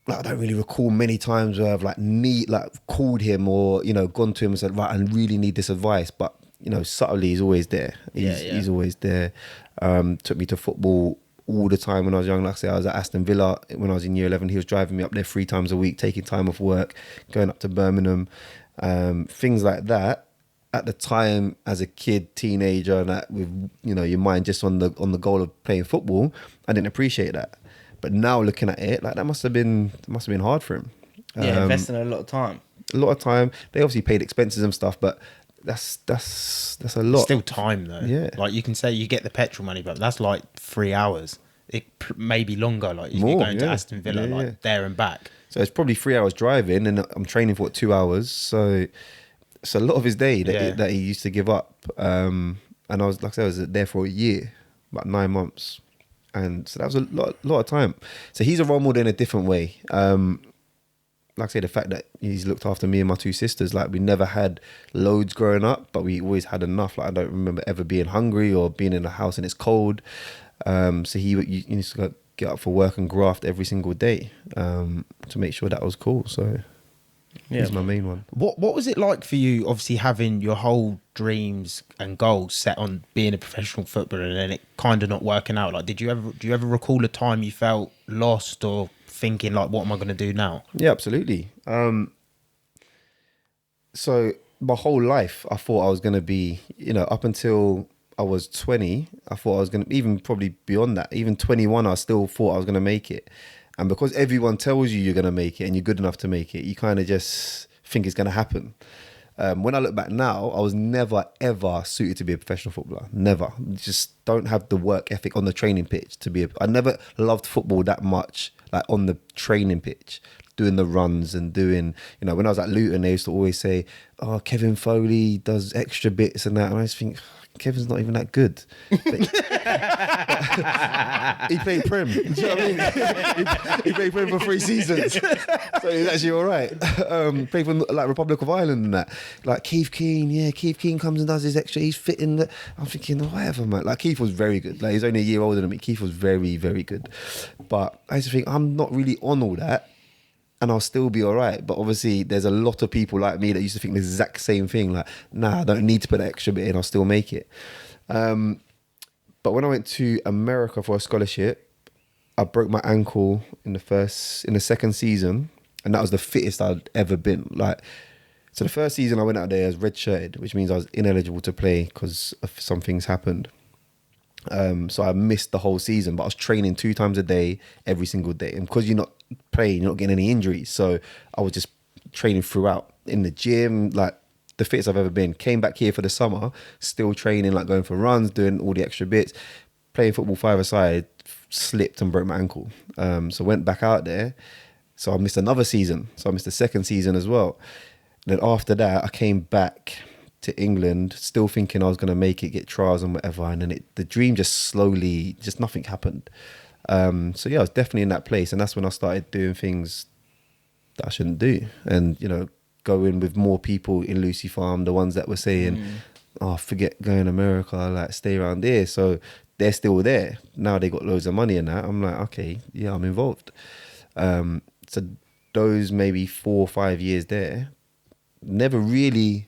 really recall many times where I've called him or gone to him and said, right, I really need this advice, but subtly he's always there. He's always there. Took me to football all the time when I was young. Like I say, I was at Aston Villa when I was in year 11. He was driving me up there 3 times a week, taking time off work, going up to Birmingham, things like that. At the time, as a kid, teenager, and that with your mind just on the goal of playing football, I didn't appreciate that. But now looking at it, like that must have been hard for him. Yeah, investing a lot of time. A lot of time. They obviously paid expenses and stuff, but that's a lot. Still time though. Yeah. Like you can say you get the petrol money, but that's like 3 hours. It may be longer. Like if More, you're going to yeah. Aston Villa, there and back. So it's probably 3 hours driving, and I'm training for 2 hours. So it's a lot of his day that he used to give up. And I was, like I said, I was there for a year, about 9 months. And so that was a lot of time. So he's a role model in a different way. Like I say, the fact that he's looked after me and my 2 sisters, like we never had loads growing up, but we always had enough. Like I don't remember ever being hungry or being in a house and it's cold. So he used to get up for work and graft every single day to make sure that was cool. So he's my main one. What was it like for you, obviously having your whole dreams and goals set on being a professional footballer and then it kind of not working out? Like, do you ever recall a time you felt lost or thinking like, what am I going to do now? Yeah, absolutely. So my whole life, I thought I was going to be, up until I was 20, I thought I was going to, even probably beyond that, even 21, I still thought I was going to make it. And because everyone tells you you're going to make it and you're good enough to make it, you kind of just think it's going to happen. When I look back now, I was never, ever suited to be a professional footballer. Never. Just don't have the work ethic on the training pitch to be I never loved football that much, like on the training pitch, doing the runs and doing, when I was at Luton, they used to always say, oh, Kevin Foley does extra bits and that. And I just think, Kevin's not even that good. He played Prem. Do you know what I mean? He played Prem for 3 seasons. So he's actually all right. Played for like Republic of Ireland and that. Like Keith Keane comes and does his extra. He's fit in. I'm thinking, whatever, man. Like Keith was very good. Like he's only a year older than me. Keith was very, very good. But I used to think, I'm not really on all that. And I'll still be all right. But obviously, there's a lot of people like me that used to think the exact same thing. Like, nah, I don't need to put that extra bit in. I'll still make it. But when I went to America for a scholarship, I broke my ankle in the second season. And that was the fittest I'd ever been. So the first season I went out there as red-shirted, which means I was ineligible to play because some things happened. So I missed the whole season, but I was training 2 times a day, every single day. And because you're not playing, you're not getting any injuries. So I was just training throughout in the gym, like the fittest I've ever been. Came back here for the summer, still training, like going for runs, doing all the extra bits, playing football 5-a-side, slipped and broke my ankle. So went back out there. So I missed another season. So I missed the second season as well. And then after that, I came back to England, still thinking I was going to make it, get trials and whatever. And then the dream just slowly, just nothing happened. So yeah, I was definitely in that place. And that's when I started doing things that I shouldn't do. And, you know, going with more people in Lucy Farm, the ones that were saying, oh, forget going to America, like stay around here. So they're still there. Now they got loads of money and that. I'm like, okay, yeah, I'm involved. So those maybe 4 or 5 years there, never really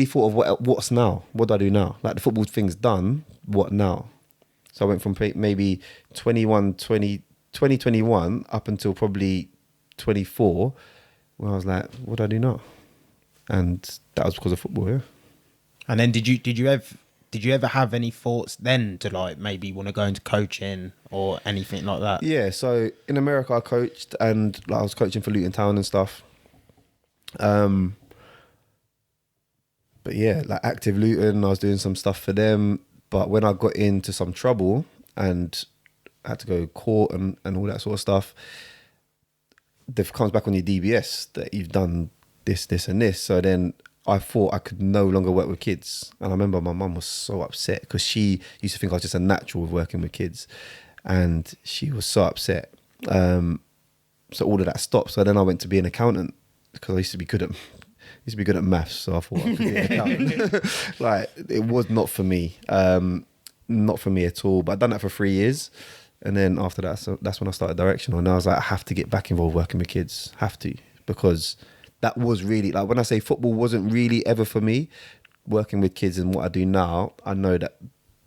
thought of what's now. What do I do now? Like the football thing's done. What now? So I went from maybe 2021 up until probably 24, where I was like, what do I do now? And that was because of football, yeah. And then did you ever have any thoughts then to like maybe want to go into coaching or anything like that? Yeah, so in America I coached, and like, I was coaching for Luton Town and stuff. But yeah, like Active Luton, I was doing some stuff for them. But when I got into some trouble and had to go to court and all that sort of stuff, it comes back on your DBS that you've done this, and this. So then I thought I could no longer work with kids. And I remember my mum was so upset because she used to think I was just a natural with working with kids. And she was so upset. So all of that stopped. So then I went to be an accountant because I used to be good at maths. So I thought I could be an accountant. Like, it was not for me. Not for me at all. But I'd done that for 3 years. And then after that, so that's when I started Directional. And I was like, I have to get back involved working with kids. Have to. Because that was really, like, when I say football wasn't really ever for me, working with kids and what I do now, I know that,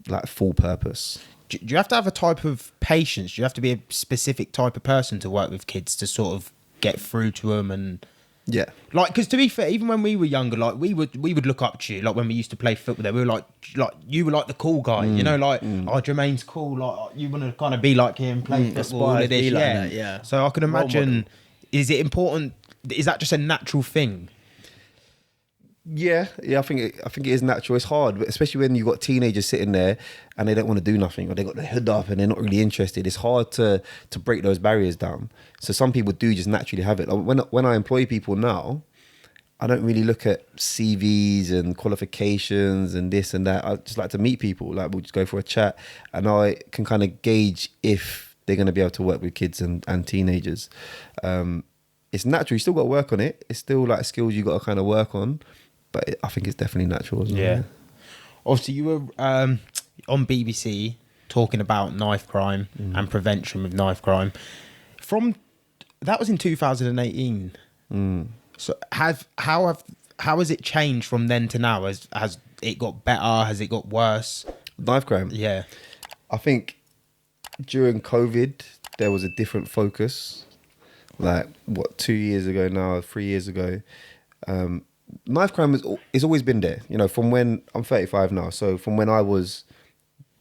like, full purpose. Do you have to have a type of patience? Do you have to be a specific type of person to work with kids to sort of get through to them? And yeah, like, because to be fair, even when we were younger, like we would look up to you. Like when we used to play football, there we were like you were like the cool guy, you know, like oh, Jermaine's cool. Like you want to kind of be like him, play football, all of this, yeah. So I can imagine. Is it important? Is that just a natural thing? Yeah. I think it is natural. It's hard, but especially when you've got teenagers sitting there and they don't want to do nothing, or they got their hood up and they're not really interested. It's hard to break those barriers down. So some people do just naturally have it. Like when I employ people now, I don't really look at CVs and qualifications and this and that. I just like to meet people. Like, we'll just go for a chat, and I can kind of gauge if they're going to be able to work with kids and teenagers. It's natural. You still got to work on it. It's still like skills you got to kind of work on. But I think it's definitely natural as well. Yeah. Obviously, you were on BBC talking about knife crime and prevention with knife crime. That was in 2018. So how has it changed from then to now? Has it got better? Has it got worse? Knife crime? Yeah. I think during COVID, there was a different focus. Like, 2 years ago now, 3 years ago, knife crime has always been there. You know, from when I'm 35 now, so from when I was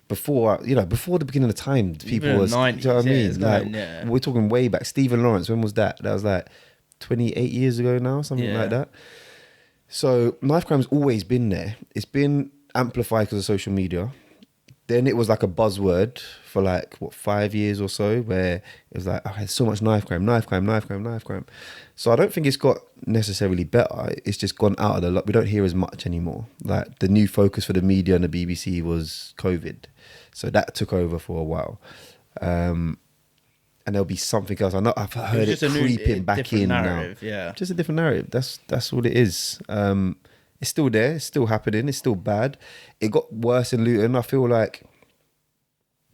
before the beginning of time, people was, 90s, do you know what I mean? Like, yeah. we're talking way back. Stephen Lawrence, when was that? That was like 28 years ago now, something like that. So knife crime's always been there. It's been amplified because of social media. Then it was like a buzzword for like 5 years or so, where it was like, oh, there's so much knife crime. So I don't think it's got necessarily better. It's just gone out of the lot. We don't hear as much anymore. Like, the new focus for the media and the BBC was COVID, so that took over for a while. And there'll be something else. I know I've heard it creeping back in now. Yeah, just a different narrative. That's what it is. It's still there. It's still happening. It's still bad. It got worse in Luton. I feel like,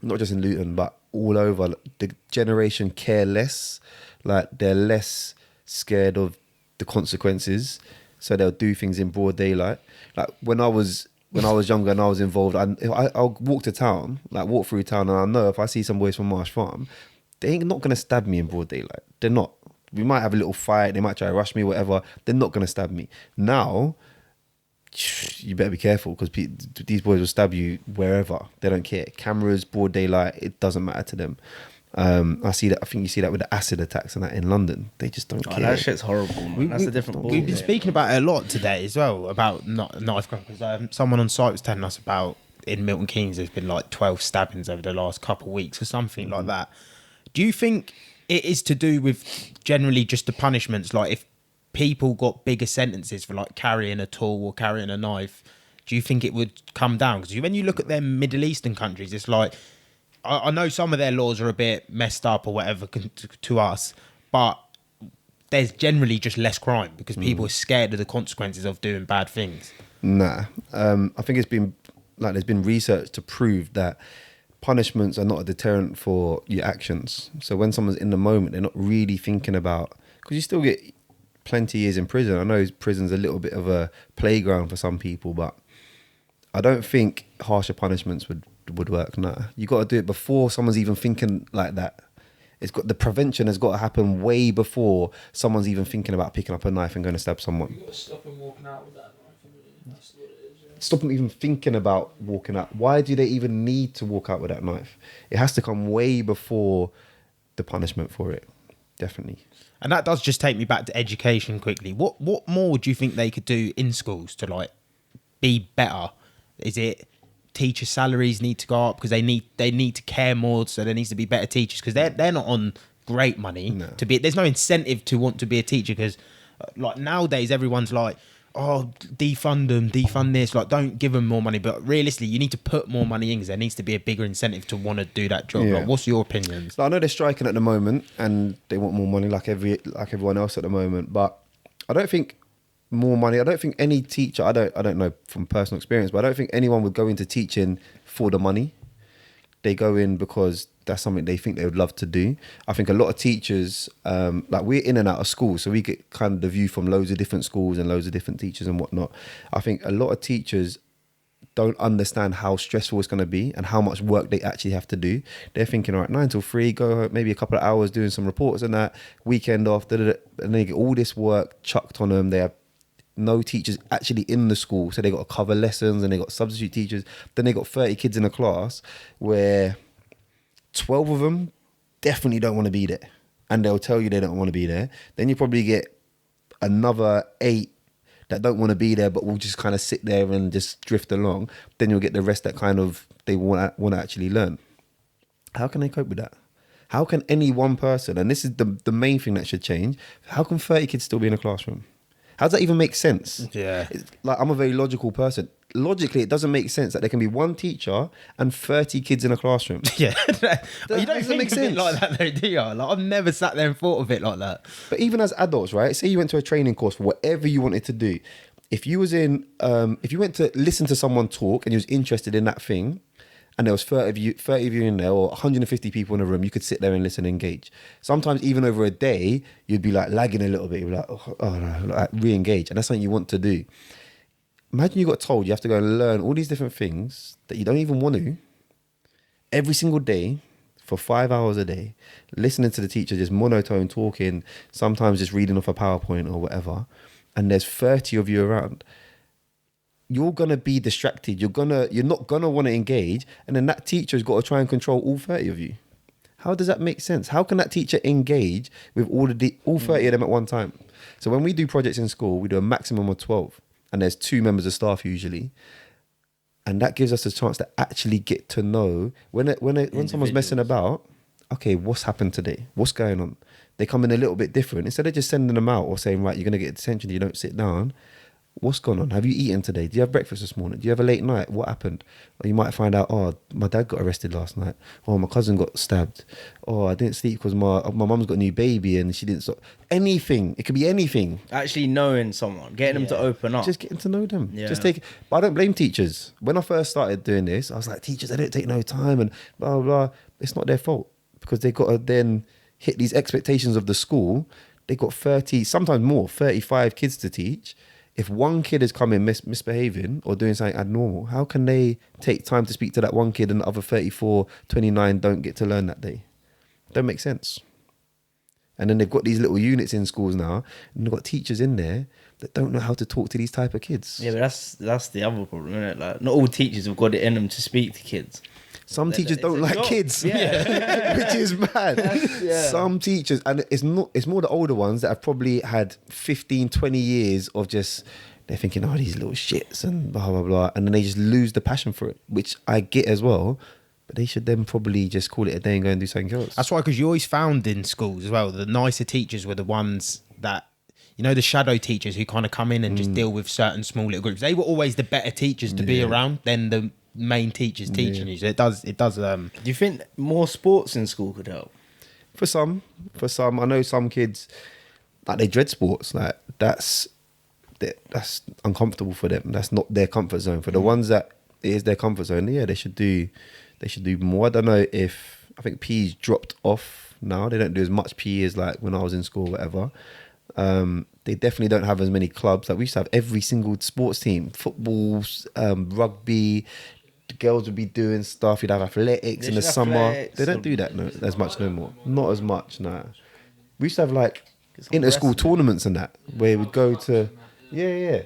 not just in Luton, but all over, the generation care less. Like, they're less scared of the consequences, so they'll do things in broad daylight. Like, when I was younger and I was involved, I'll walk to town, like walk through town, and I know if I see some boys from Marsh Farm, they ain't not gonna stab me in broad daylight. They're not. We might have a little fight. They might try to rush me, whatever. They're not gonna stab me. Now, you better be careful, because these boys will stab you wherever. They don't care. Cameras, broad daylight, it doesn't matter to them. I see that. I think you see that with the acid attacks and that in London. They just don't care. That shit's horrible, man. That's a different ball. We've been speaking about it a lot today as well, about knife crime, because someone on site was telling us about, in Milton Keynes, there's been like 12 stabbings over the last couple of weeks or something like that. Do you think it is to do with generally just the punishments? Like, people got bigger sentences for like carrying a tool or carrying a knife, do you think it would come down? Because when you look at them Middle Eastern countries, it's like, I know some of their laws are a bit messed up or whatever to us, but there's generally just less crime because people are scared of the consequences of doing bad things. Nah, I think there's been research to prove that punishments are not a deterrent for your actions. So when someone's in the moment, they're not really thinking about, because you still get plenty of years in prison. I know prison's a little bit of a playground for some people, but I don't think harsher punishments would work. Nah, you got to do it before someone's even thinking like that. The prevention has got to happen way before someone's even thinking about picking up a knife and going to stab someone. You got to stop them walking out with that knife. That's what it is. Yeah. Stop them even thinking about walking out. Why do they even need to walk out with that knife? It has to come way before the punishment for it. Definitely. And that does just take me back to education quickly. What more do you think they could do in schools to like be better? Is it teacher salaries need to go up because they need to care more, so there needs to be better teachers because they're not on great money to be. There's no incentive to want to be a teacher because like nowadays everyone's like, oh, defund this, like don't give them more money. But realistically, you need to put more money in because there needs to be a bigger incentive to want to do that job. Yeah. Like, what's your opinions? So I know they're striking at the moment and they want more money like everyone else at the moment, but I don't think more money. I don't think any teacher, I don't know from personal experience, but I don't think anyone would go into teaching for the money. They go in because that's something they think they would love to do. I think a lot of teachers, like we're in and out of school, so we get kind of the view from loads of different schools and loads of different teachers and whatnot. I think a lot of teachers don't understand how stressful it's going to be and how much work they actually have to do. They're thinking, all right, 9 till 3, go maybe a couple of hours doing some reports and that, weekend off, and they get all this work chucked on them. They have no teachers actually in the school, so they got to cover lessons and they got substitute teachers. Then they got 30 kids in a class where 12 of them definitely don't want to be there, and they'll tell you they don't want to be there. Then you probably get another 8 that don't want to be there but will just kind of sit there and just drift along. Then you'll get the rest that kind of they want to actually learn. How can they cope with that? How can any one person, and this is the main thing that should change, how can 30 kids still be in a classroom? How does that even make sense? Yeah. Like, I'm a very logical person. Logically, it doesn't make sense that there can be one teacher and 30 kids in a classroom. Yeah. You don't doesn't think make of it sense. like that though, do you? Like, I've never sat there and thought of it like that. But even as adults, right? Say you went to a training course for whatever you wanted to do. If you was in, if you went to listen to someone talk and you was interested in that thing, and there was 30 of you in there, or 150 people in a room, you could sit there and listen and engage. Sometimes even over a day, you'd be like lagging a little bit. You'd be like, oh no, like re-engage. And that's something you want to do. Imagine you got told you have to go and learn all these different things that you don't even want to, every single day, for 5 hours a day, listening to the teacher just monotone talking, sometimes just reading off a PowerPoint or whatever, and there's 30 of you around. You're gonna be distracted. You're not gonna want to engage, and then that teacher's got to try and control all 30 of you. How does that make sense? How can that teacher engage with all 30 of them at one time? So when we do projects in school, we do a maximum of 12, and there's 2 members of staff usually, and that gives us a chance to actually get to know when someone's messing about. Okay, what's happened today? What's going on? They come in a little bit different. Instead of just sending them out or saying, right, you're gonna get detention, you don't sit down. What's going on? Have you eaten today? Do you have breakfast this morning? Do you have a late night? What happened? Or you might find out, oh, my dad got arrested last night. Oh, my cousin got stabbed. Oh, I didn't sleep because my mum's got a new baby and she didn't stop. Anything. It could be anything. Actually knowing someone, getting them to open up. Just getting to know them. Yeah. But I don't blame teachers. When I first started doing this, I was like, teachers, they don't take no time and blah, blah, blah. It's not their fault because they got to then hit these expectations of the school. They got 30, sometimes more, 35 kids to teach. If one kid is coming misbehaving or doing something abnormal, how can they take time to speak to that one kid and the other 34, 29 don't get to learn that day? Don't make sense. And then they've got these little units in schools now, and they've got teachers in there that don't know how to talk to these type of kids. Yeah, but that's the other problem, isn't it? Like, not all teachers have got it in them to speak to kids. Some teachers don't like kids, which is mad. Some teachers, and it's more the older ones that have probably had 15, 20 years of just, they're thinking, oh, these little shits and blah, blah, blah. And then they just lose the passion for it, which I get as well. But they should then probably just call it a day and go and do something else. That's why, because you always found in schools as well, the nicer teachers were the ones that you know, the shadow teachers who kind of come in and just deal with certain small little groups. They were always the better teachers to be around than the main teachers teaching you. So it does. Do you think more sports in school could help? For some, I know some kids like they dread sports. Like that's uncomfortable for them. That's not their comfort zone. For the ones that it is their comfort zone, yeah, they should do more. I don't know if I think PE's dropped off now. They don't do as much PE as like when I was in school, whatever. They definitely don't have as many clubs. Like we used to have every single sports team, football, rugby. The girls would be doing stuff. You'd have athletics in the summer. They don't do that as much no more. Not as much, no. We used to have like inter-school tournaments and that where we'd go to, yeah.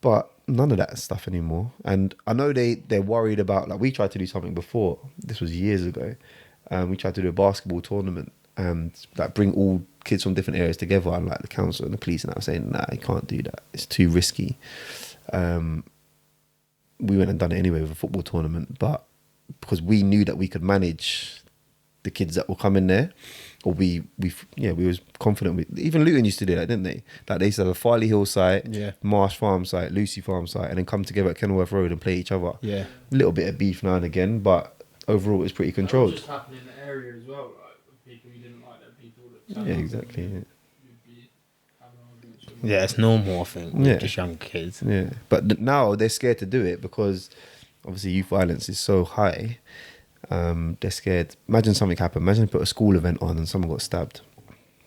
But none of that stuff anymore. And I know they're worried about, like we tried to do something before. This was years ago. We tried to do a basketball tournament and like bring all kids from different areas together, and like the council and the police and I was saying, nah, you can't do that. It's too risky. We went and done it anyway with a football tournament, but because we knew that we could manage the kids that will come in there, or we was confident. Even Luton used to do that, didn't they? Like they used to have a Farley Hill site, Marsh Farm site, Lucy Farm site, and then come together at Kenilworth Road and play each other. Yeah, a little bit of beef now and again, but overall it's pretty controlled. That was just happening in the area as well, like people you didn't like, that people that yeah, exactly. Yeah. Yeah, it's normal, I think, with just young kids. Yeah, but now they're scared to do it because obviously youth violence is so high. They're scared. Imagine something happened. Imagine they put a school event on and someone got stabbed.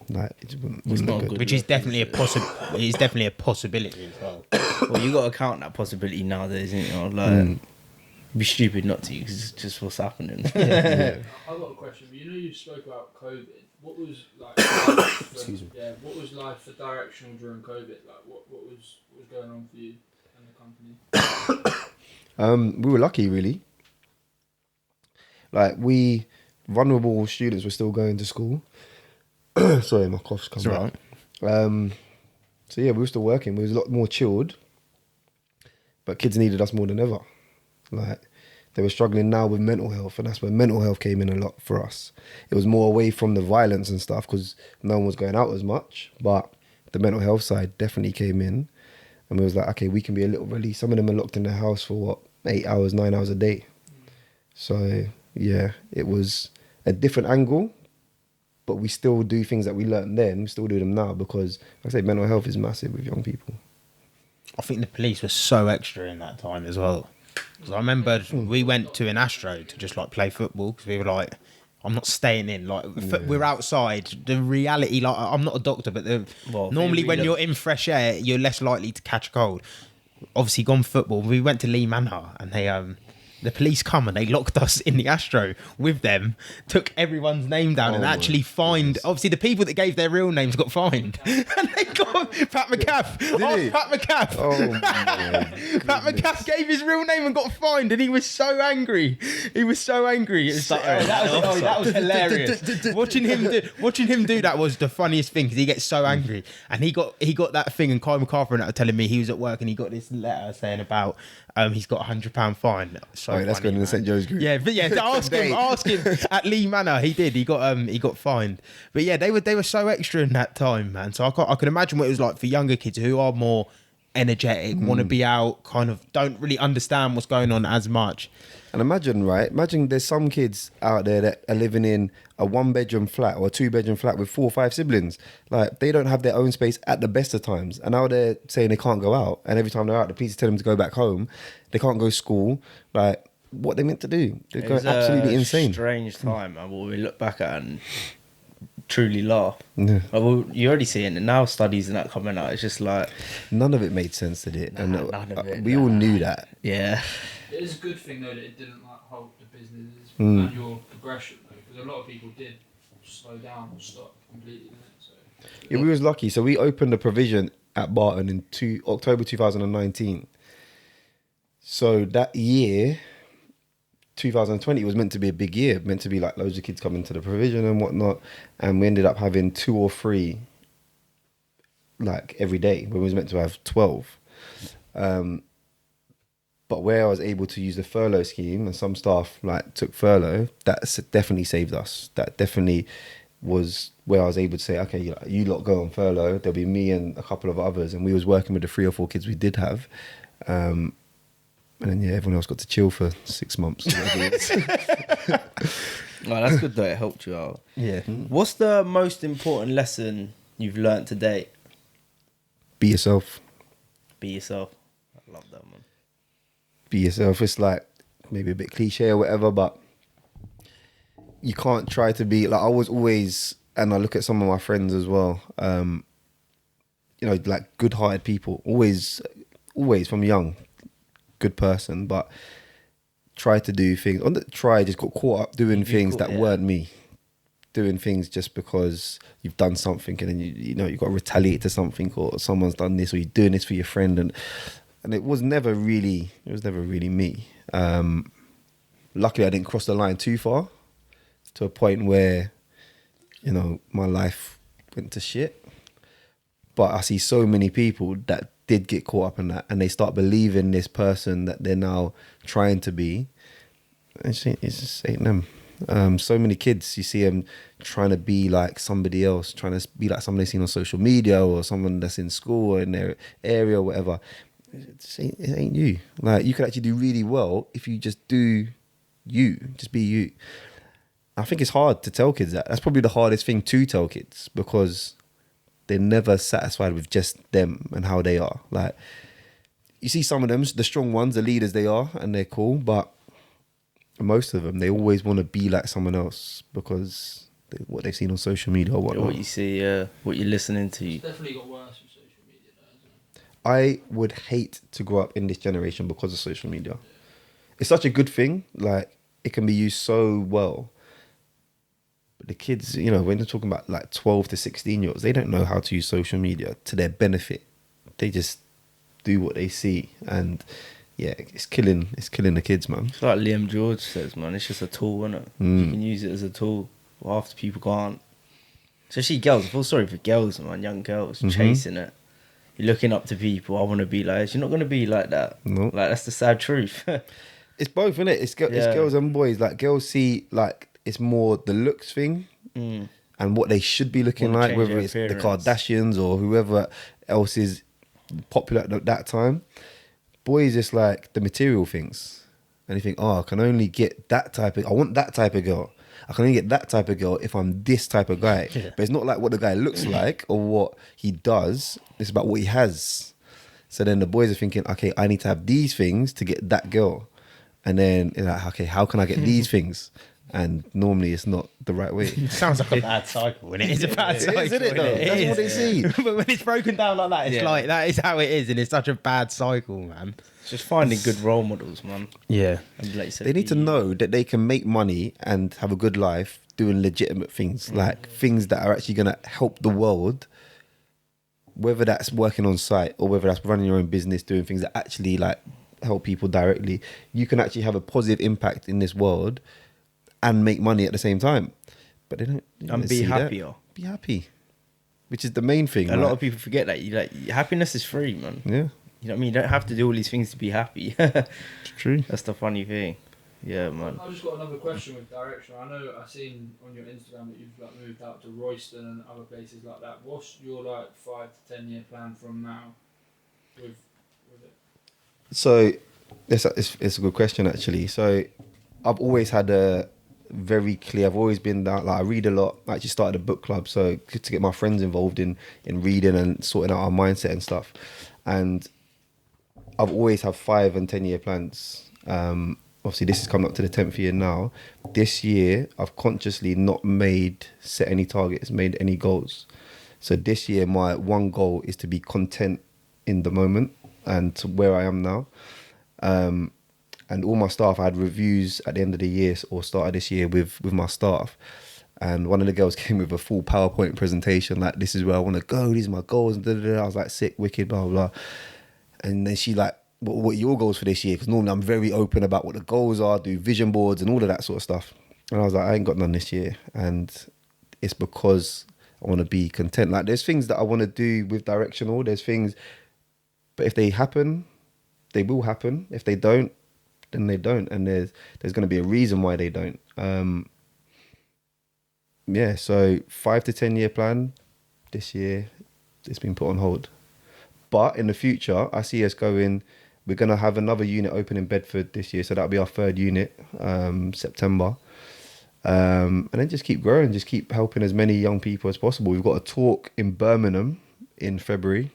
Like it wouldn't look good. Which is definitely a possibility as well. Well, you got to count that possibility nowadays, isn't it? Like, it'd be stupid not to, because it's just what's happening. I've got a question. You know, you spoke about COVID. What was like? What was life for Directional during COVID? Like, what was going on for you and the company? We were lucky, really. Like vulnerable students were still going to school. Sorry, my cough's come back. Right. So yeah, we were still working. We was a lot more chilled, but kids needed us more than ever. Like they were struggling now with mental health, and that's where mental health came in a lot for us. It was more away from the violence and stuff because no one was going out as much, but the mental health side definitely came in, and we was like, okay, we can be a little release. Some of them are locked in their house for 8 hours, 9 hours a day. So yeah, it was a different angle, but we still do things that we learned then. We still do them now because, like I say, mental health is massive with young people. I think the police were so extra in that time as well. Because I remember we went to an Astro to just like play football because we were like, I'm not staying in. Like we're outside. The reality, like I'm not a doctor, but normally when you're in fresh air, you're less likely to catch a cold. Obviously, gone football. We went to Lee Manor and the police come and they locked us in the Astro with them, took everyone's name down and actually fined. Obviously, the people that gave their real names got fined. And they got Pat McCaff. Pat McCaff. Oh, my Pat McCaff gave his real name and got fined, and he was so angry. That was hilarious. Watching him do that was the funniest thing because he gets so angry, and he got that thing. And Kyle McCarthy and telling me he was at work and he got this letter saying about he's got £100 fine. So that's going in the St. Joe's group. Yeah, but yeah, ask him at Lee Manor. He did. He got fined. But yeah, they were so extra in that time, man. So I can imagine what it was like for younger kids who are more energetic, want to be out, kind of don't really understand what's going on as much. And imagine there's some kids out there that are living in a 1-bedroom flat or a 2-bedroom flat with 4 or 5 siblings. Like they don't have their own space at the best of times, and now they're saying they can't go out, and every time they're out the police tell them to go back home. They can't go to school. Like what they meant to do, they're going absolutely insane. Strange time, and what we look back at and truly laugh. Yeah. Well, you already see it now. Studies and that coming out, it's just like none of it made sense, did it? None of it. We all knew that. Yeah. It is a good thing though that it didn't like halt the businesses and your progression though, because a lot of people did slow down or stop completely. So yeah, we was lucky. So we opened a provision at Barton in October 2019. So that year, 2020 was meant to be a big year, meant to be like loads of kids coming to the provision and whatnot, and we ended up having 2 or 3 like every day when we was meant to have 12. But where I was able to use the furlough scheme and some staff like took furlough, that definitely saved us. That definitely was where I was able to say, okay, you lot go on furlough. There'll be me and a couple of others, and we was working with the 3 or 4 kids we did have. And then everyone else got to chill for 6 months. Oh, that's good though. It helped you out. Yeah. What's the most important lesson you've learnt to date? Be yourself. Be yourself. I love that, man. Be yourself. It's like maybe a bit cliche or whatever, but you can't try to be like I was always, and I look at some of my friends as well. Like good-hearted people, always from young, good person, but try to do things. Just got caught up doing things that weren't me. Doing things just because you've done something, and then you've got to retaliate to something, or someone's done this, or you're doing this for your friend, and it was never really me. Luckily, I didn't cross the line too far to a point where my life went to shit. But I see so many people that did get caught up in that, and they start believing this person that they're now trying to be. It just ain't them. So many kids, you see them trying to be like somebody else, trying to be like someone they've seen on social media, or someone that's in school or in their area or whatever. It ain't you. Like, you could actually do really well if you just do you, just be you. I think it's hard to tell kids that. That's probably the hardest thing to tell kids, because they're never satisfied with just them and how they are. Like, you see some of them, the strong ones, the leaders they are, and they're cool, but most of them, they always want to be like someone else because what they've seen on social media or whatnot. What you see, what you're listening to. It's definitely got worse with social media now, hasn't it? I would hate to grow up in this generation because of social media. It's such a good thing. Like, it can be used so well. But the kids, when they're talking about like 12 to 16-year-olds, they don't know how to use social media to their benefit. They just do what they see, and yeah, it's killing the kids, man. It's like Liam George says, man. It's just a tool, isn't it? You can use it as a tool. Well, half the people can't. Especially girls. I feel sorry for girls, man. Young girls chasing it. You're looking up to people. I want to be like this. You're not going to be like that. No. Like, that's the sad truth. It's both, isn't it? It's girls and boys. Like, girls see, like, it's more the looks thing and what they should be looking Want to like, change whether their it's the appearance. Kardashians or whoever else is popular at that time. Boys just like the material things, and you think, I can only get that type of. I want that type of girl. I can only get that type of girl if I'm this type of guy. Yeah. But it's not like what the guy looks like or what he does. It's about what he has. So then the boys are thinking, okay, I need to have these things to get that girl, and then you're like, okay, how can I get these things? And normally it's not the right way. It sounds like a bad cycle, and it is a bad cycle. Isn't it, though? It That's is. what they see. But when it's broken down like that, it's Yeah. like, that is how it is, and it's such a bad cycle, man. It's just finding good role models, man. Yeah. And like you said, They need to know that they can make money and have a good life doing legitimate things, like things that are actually going to help the world, whether that's working on site or whether that's running your own business, doing things that actually like help people directly. You can actually have a positive impact in this world and make money at the same time. But they don't. And be see that. happier. Be happy, which is the main thing. A lot of people forget that. Happiness is free, man. Yeah, You know what I mean? You don't have to do all these things to be happy. it's true. That's the funny thing. Yeah, man. I've just got another question with Directional. I know I've seen on your Instagram that you've like moved out to Royston and other places like that. What's your like 5 to 10 year plan from now with it? So it's a good question, actually. So I've always had a very clear. I've always been that, like, I read a lot. I actually started a book club, so good to get my friends involved in reading and sorting out our mindset and stuff. And I've always had 5 and 10 year plans. Obviously this is coming up to the 10th year now. This year I've consciously not set any targets, made any goals. So this year my one goal is to be content in the moment and to where I am now. And all my staff, I had reviews at the end of the year or start of this year with my staff. And one of the girls came with a full PowerPoint presentation, like, this is where I want to go, these are my goals. And I was like, sick, wicked, blah, blah, blah. And then she like, what are your goals for this year? Because normally I'm very open about what the goals are, do vision boards and all of that sort of stuff. And I was like, I ain't got none this year. And it's because I want to be content. Like, there's things that I want to do with Directional. There's things, but if they happen, they will happen. If they don't, then they don't. And there's going to be a reason why they don't. yeah, so 5 to 10 year plan. This year, it's been put on hold. But in the future, I see us going. We're gonna have another unit open in Bedford this year, so that'll be our 3rd unit, September. And then just keep growing, just keep helping as many young people as possible. We've got a talk in Birmingham in February,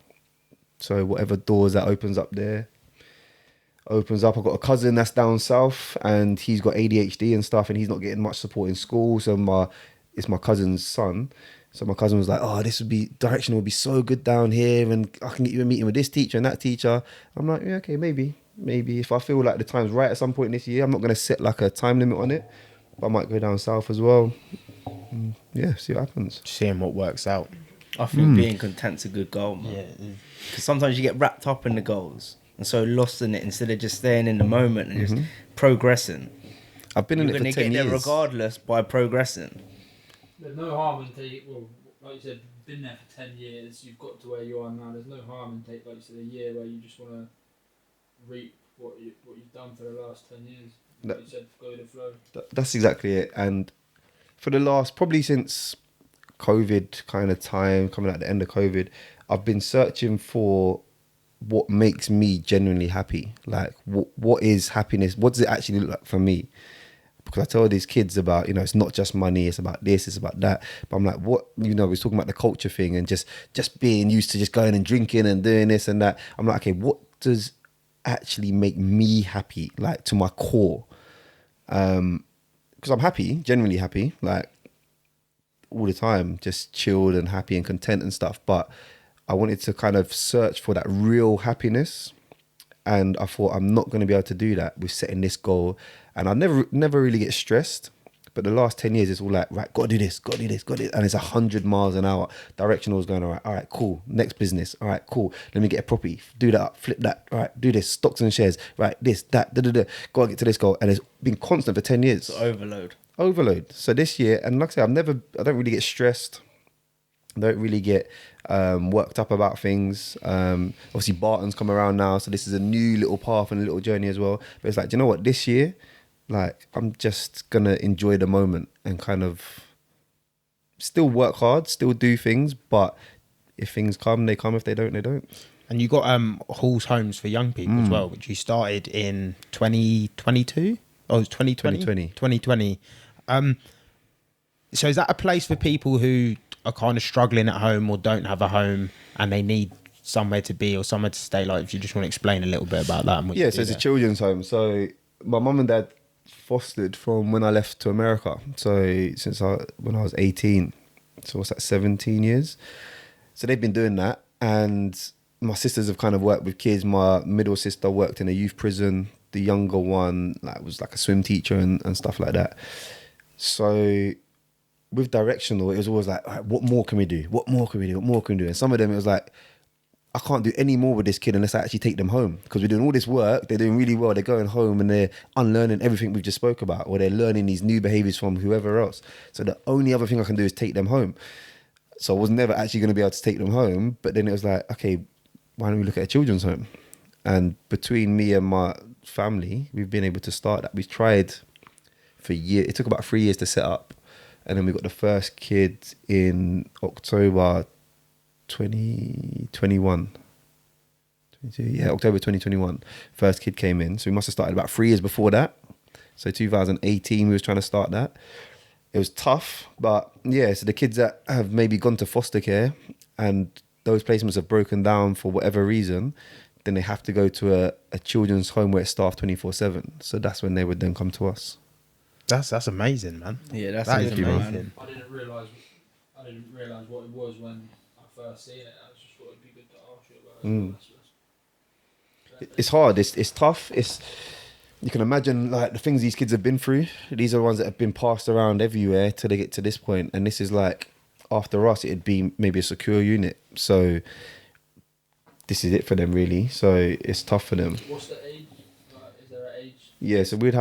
so whatever doors that opens up there, opens up. I've got a cousin that's down south, and he's got ADHD and stuff, and he's not getting much support in school. So it's my cousin's son. So my cousin was like, "Oh, directional would be so good down here, and I can get you a meeting with this teacher and that teacher." I'm like, "Yeah, okay, maybe if I feel like the time's right at some point this year, I'm not gonna set like a time limit on it, but I might go down south as well. Yeah, see what happens." Seeing what works out. I think being content's a good goal, man. Yeah. Because sometimes you get wrapped up in the goals and so lost in it instead of just staying in the moment and just progressing. I've been in You're it for going to 10 get there years. regardless by progressing. There's no harm in like you said, been there for 10 years, you've got to where you are now. There's no harm in like you said, a year where you just want to reap what you've done for the last 10 years. Like you said, go with the flow. That's exactly it. And for the last, probably since COVID kind of time, coming at the end of COVID, I've been searching for what makes me genuinely happy. Like, what is happiness? What does it actually look like for me? Because I tell these kids about, it's not just money, it's about this, it's about that. But I'm like, what, we're talking about the culture thing and just being used to just going and drinking and doing this and that. I'm like, okay, what does actually make me happy, like to my core? Because I'm happy, genuinely happy, like all the time, just chilled and happy and content and stuff. But I wanted to kind of search for that real happiness. And I thought, I'm not going to be able to do that with setting this goal. And I never really get stressed. But the last 10 years, it's all like, right, got to do this. And it's 100 miles an hour. Directional is going, all right, cool. Next business. All right, cool. Let me get a property. Do that, flip that. All right, do this. Stocks and shares. Right, this, that, da. Got to get to this goal. And it's been constant for 10 years. It's Overload. So this year, and like I said, I don't really get stressed. I don't really get worked up about things. Obviously, Barton's come around now, so this is a new little path and a little journey as well. But it's like, do you know what? This year, like, I'm just gonna enjoy the moment and kind of still work hard, still do things. But if things come, they come. If they don't, they don't. And you got Halls Homes for young people as well, which you started in 2022. Oh, it was 2020. 2020. So is that a place for people who are kind of struggling at home or don't have a home and they need somewhere to be or somewhere to stay? Like, if you just want to explain a little bit about that. And what Yeah, so it's a children's home. So my mum and dad fostered from when I left to America. So when I was 18, so what's that, 17 years? So they've been doing that. And my sisters have kind of worked with kids. My middle sister worked in a youth prison. The younger one was like a swim teacher and stuff like that. So with Directional, it was always like, all right, what more can we do? What more can we do? And some of them, it was like, I can't do any more with this kid unless I actually take them home, because we're doing all this work. They're doing really well. They're going home and they're unlearning everything we've just spoke about, or they're learning these new behaviors from whoever else. So the only other thing I can do is take them home. So I was never actually going to be able to take them home. But then it was like, okay, why don't we look at a children's home? And between me and my family, we've been able to start that. We've tried for years. It took about 3 years to set up. And then we got the first kid in October 2021. October 2021. First kid came in. So we must have started about 3 years before that. So 2018, we was trying to start that. It was tough, but yeah, so the kids that have maybe gone to foster care and those placements have broken down for whatever reason, then they have to go to a children's home where it's staffed 24/7. So that's when they would then come to us. That's amazing, man. Yeah, that's That is amazing, amazing. man. I didn't realise what it was when I first seen it. I just thought it'd be good to ask you about it. It's hard. It's tough. You can imagine like the things these kids have been through. These are the ones that have been passed around everywhere till they get to this point. And this is like, after us, it'd be maybe a secure unit. So this is it for them, really. So it's tough for them. What's the age? Is there an age? Yeah, so we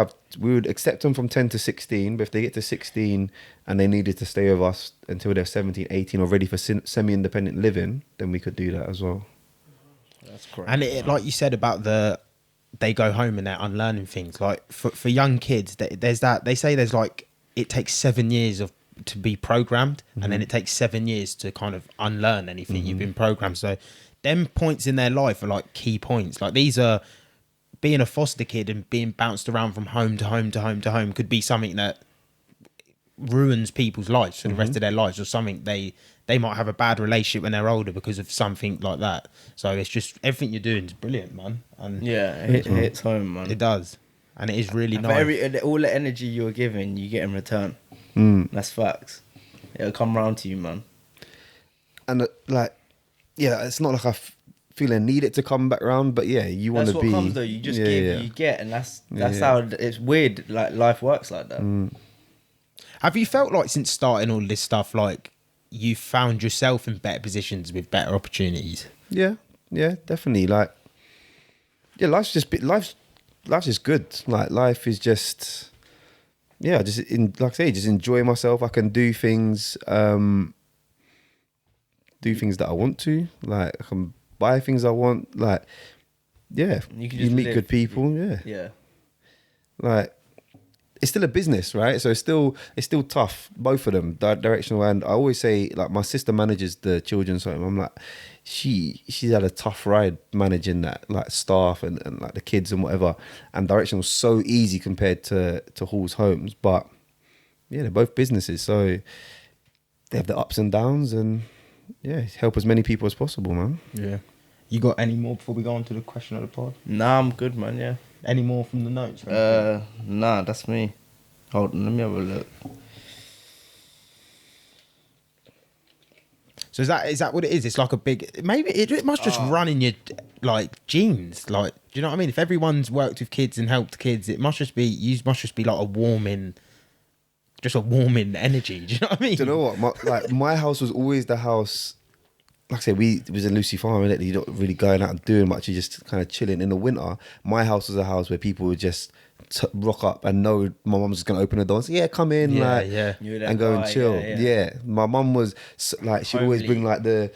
would accept them from 10 to 16, but if they get to 16 and they needed to stay with us until they're 17, 18 or ready for semi-independent living, then we could do that as well. That's correct. And it, like you said about they go home and they're unlearning things. Like for young kids, there's that, they say there's like, it takes 7 years of to be programmed, and then it takes 7 years to kind of unlearn anything you've been programmed. So them points in their life are like key points. Like these are being a foster kid and being bounced around from home to home to home to home could be something that ruins people's lives for the rest of their lives, or something they might have a bad relationship when they're older because of something like that. So it's just everything you're doing is brilliant, man. And it hits home, man. it does, and it is really And nice. all the energy you're giving, you get in return. That's facts. It'll come round to you, man. And it's not like I feel I need it to come back round, but yeah, you want to be. That's what comes though. You just give, you get, and that's how it's weird. Like life works like that. Have you felt like since starting all this stuff, like you found yourself in better positions with better opportunities? Yeah, definitely. Like, yeah, life's just good. Like, life is just, like I say, just enjoy myself. I can do things that I want to. Like, I can buy things I want. Like, yeah, you meet good people. Yeah. Like, it's still a business, right? So it's still tough, both of them, directional. And I always say, like, my sister manages the children's home. I'm like, she's had a tough ride managing that, like, staff and like the kids and whatever. And directional was so easy compared to Hall's Homes, but yeah, they're both businesses, so they have the ups and downs, and yeah, help as many people as possible, man. Yeah. You got any more before we go on to the question of the pod? Nah, I'm good, man. Yeah. Any more from the notes? Nah, that's me. Hold on, let me have a look. So is that what it is? It's like a big, maybe it must just run in your like genes. Like, do you know what I mean? If everyone's worked with kids and helped kids, you must just be like a warming energy. Do you know what I mean? Do you know what? My house was always the house. Like I said, it was in Lucy Farm, innit? You're not really going out and doing much. You're just kind of chilling. In the winter, my house was a house where people would just rock up and know my mum's just going to open the door and say, yeah, come in, and go and chill. Yeah. My mum was like, she'd always bring like the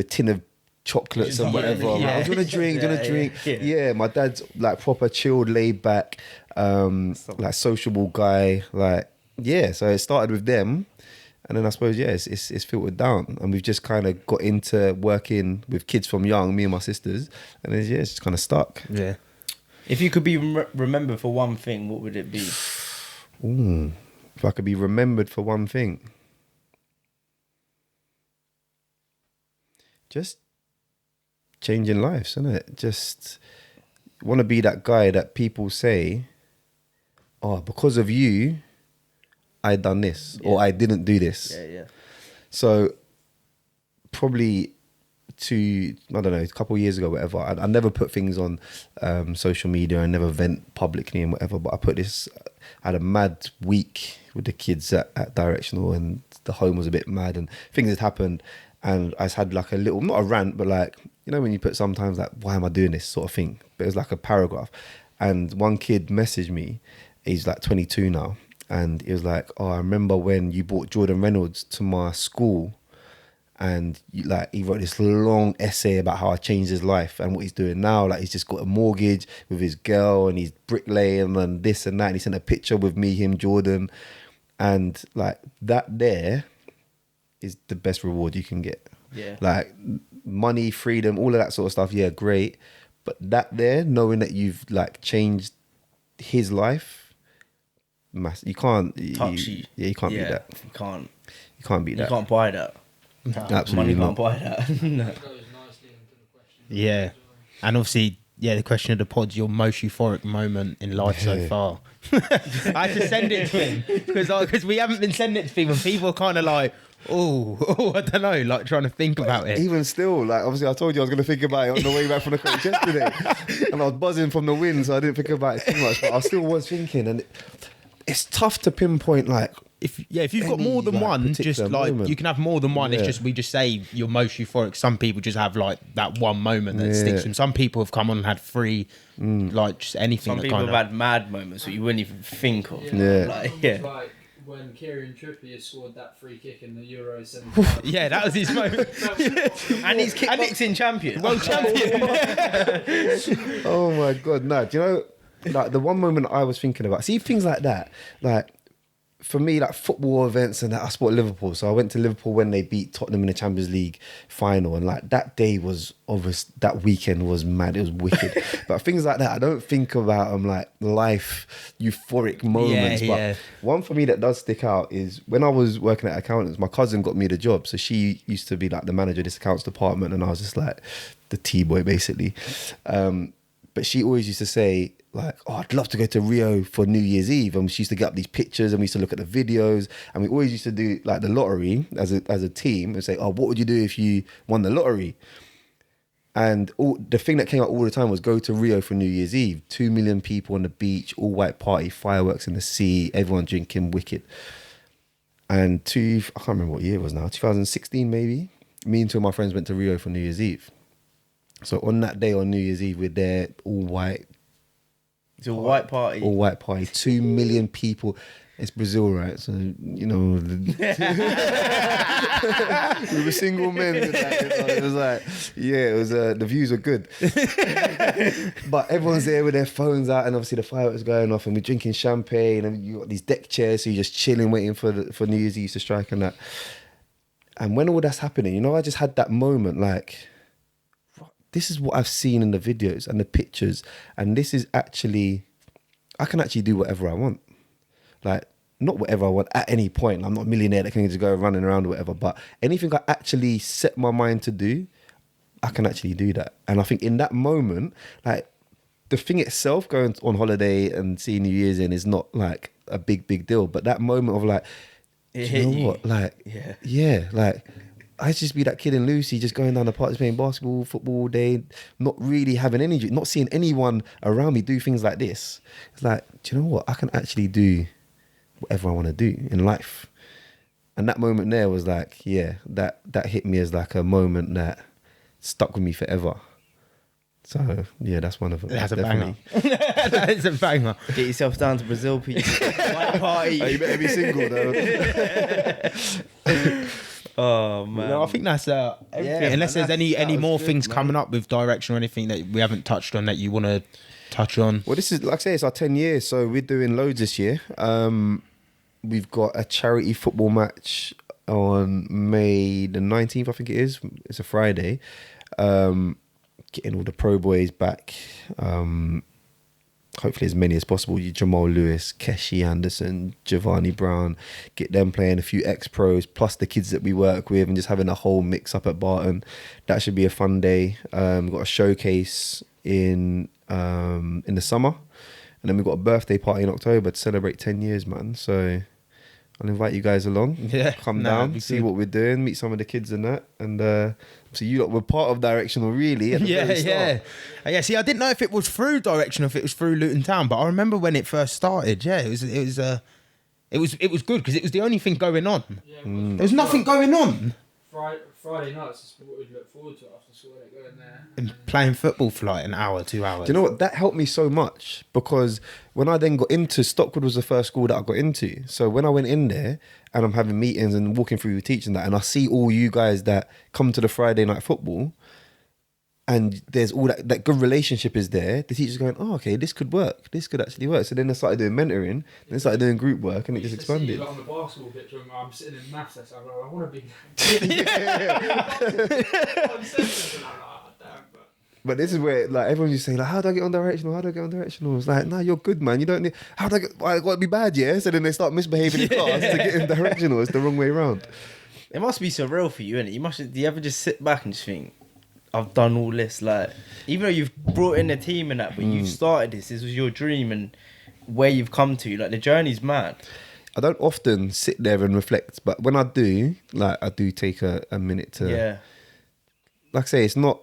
tin of chocolates and whatever. I'm like, do you want to drink? Do you want to drink? Yeah, my dad's like proper chilled, laid back, like sociable guy. Like, yeah, so it started with them. And then I suppose, it's filtered down. And we've just kind of got into working with kids from young, me and my sisters. And it's just kind of stuck. Yeah. If you could be remembered for one thing, what would it be? Ooh, if I could be remembered for one thing. Just changing lives, isn't it? Just want to be that guy that people say, oh, because of you, I done this, or I didn't do this. Yeah. So probably I don't know, a couple of years ago, whatever, I never put things on social media. I never vent publicly and whatever, but I had a mad week with the kids at Directional, and the home was a bit mad and things had happened. And I just had like a little, not a rant, but like, when you put sometimes like, why am I doing this sort of thing? But it was like a paragraph. And one kid messaged me, he's like 22 now. And he was like, oh, I remember when you brought Jordan Reynolds to my school, and he wrote this long essay about how I changed his life and what he's doing now. Like, he's just got a mortgage with his girl and he's bricklaying and this and that. And he sent a picture with me, him, Jordan. And like that there is the best reward you can get. Yeah. Like money, freedom, all of that sort of stuff. Yeah, great. But that there, knowing that you've like changed his life, you can't Touch you. Yeah, you can't beat that. You can't beat that. You can't buy that. No. Absolutely Money can't buy that. No. That goes nicely into the question. Yeah. And obviously, the question of the pod's your most euphoric moment in life so far. I had to send it to him because we haven't been sending it to people. People are kind of like, oh, I don't know, like trying to think about it. Even still, like, obviously I told you I was going to think about it on the way back from the coach yesterday, and I was buzzing from the wind, so I didn't think about it too much, but I still was thinking. And it's tough to pinpoint, like, if you've got more than one, just like moment. You can have more than one. Yeah. It's just we just say you're most euphoric. Some people just have like that one moment that sticks to them. Some people have come on and had three, like just anything. Some people have had mad moments that you wouldn't even think of. Yeah. Like when Kieran Trippier scored that free kick in the Euro 70. Yeah, that was his moment. And he's kickboxing champion. World champion. Oh my God, no. Do you know, like the one moment I was thinking about, see things like that, like for me, like football events and that, I support Liverpool. So I went to Liverpool when they beat Tottenham in the Champions League final, and like that day was obvious. That weekend was mad. It was wicked. But things like that, I don't think about them like life euphoric moments. Yeah. But one for me that does stick out is when I was working at accountants, my cousin got me the job. So she used to be like the manager of this accounts department, and I was just like the T-boy basically. But she always used to say, like, oh, I'd love to go to Rio for New Year's Eve. And she used to get up these pictures and we used to look at the videos. And we always used to do like the lottery as a team and say, oh, what would you do if you won the lottery? And the thing that came out all the time was go to Rio for New Year's Eve. 2 million people on the beach, all white party, fireworks in the sea, everyone drinking wicked. And I can't remember what year it was now, 2016 maybe. Me and two of my friends went to Rio for New Year's Eve. So on that day on New Year's Eve, we're there, all white. It's a white party. All white party. 2 million people. It's Brazil, right? So, you know. We were single men. It was like, yeah, it was, the views were good. But everyone's there with their phones out and obviously the fireworks going off and we're drinking champagne and you got these deck chairs, so you're just chilling, waiting for New Year's Eve to strike and that. And when all that's happening, you know, I just had that moment like, this is what I've seen in the videos and the pictures. And this is actually, I can actually do whatever I want. Like, not whatever I want at any point. I'm not a millionaire that can just go running around or whatever. But anything I actually set my mind to do, I can actually do that. And I think in that moment, like, the thing itself, going on holiday and seeing New Year's in is not like a big deal. But that moment of like, do you know what? Like, yeah, like, I just be that kid in Lucy, just going down the park, just playing basketball, football all day, not really having energy, not seeing anyone around me do things like this. It's like, do you know what? I can actually do whatever I want to do in life. And that moment there was like, yeah, that hit me as like a moment that stuck with me forever. So yeah, that's one of them. That's definitely. a banger. That is a banger. Get yourself down to Brazil, Pete. White party. Oh, you better be single though. Oh man. No, I think that's everything. Yeah, Unless man, there's any that was more good, things man. coming up with direction or anything that we haven't touched on that you want to touch on. Well, this is, like I say, it's our 10 years, so we're doing loads this year. We've got a charity football match on May the 19th, I think it is. It's a Friday. Getting all the pro boys back. Hopefully as many as possible. Jamal Lewis, Keshi Anderson, Giovanni Brown. Get them playing, a few ex-pros, plus the kids that we work with, and just having a whole mix up at Barton. That should be a fun day. We've got a showcase in the summer. And then we've got a birthday party in October to celebrate 10 years, man. So I'll invite you guys along. Yeah, Come that'd down, be see good. what we're doing, meet some of the kids and that. And so you lot were part of Directional, really, at the very start. Yeah. See, I didn't know if it was through Direction or if it was through Luton Town, but I remember when it first started. Yeah, it was good because it was the only thing going on. Yeah, There was nothing going on. Friday nights is what we'd look forward to after school, like going there. And playing football for like an hour, 2 hours. Do you know what? That helped me so much because when I then got into Stockwood was the first school that I got into. So when I went in there and I'm having meetings and walking through with teaching that, and I see all you guys that come to the Friday night football, and there's all that good relationship is there. The teacher's going, oh, okay, this could work. This could actually work. So then they started doing mentoring, then started doing group work, and it just expanded. Like on the basketball pitch when I'm sitting in maths, I want to be. But this is where like everyone used to say like, how do I get on Directional? How do I get on Directional? It's like, nah, you're good, man. You don't need. How do I get? I got to be bad, yeah. So then they start misbehaving in class to get in Directional. It's the wrong way around. It must be surreal for you, innit? Do you ever just sit back and just think, I've done all this, like, even though you've brought in a team and that, but you've started this was your dream, and where you've come to, like, the journey's mad. I don't often sit there and reflect, but when I do, like, I do take a minute to, like I say, it's not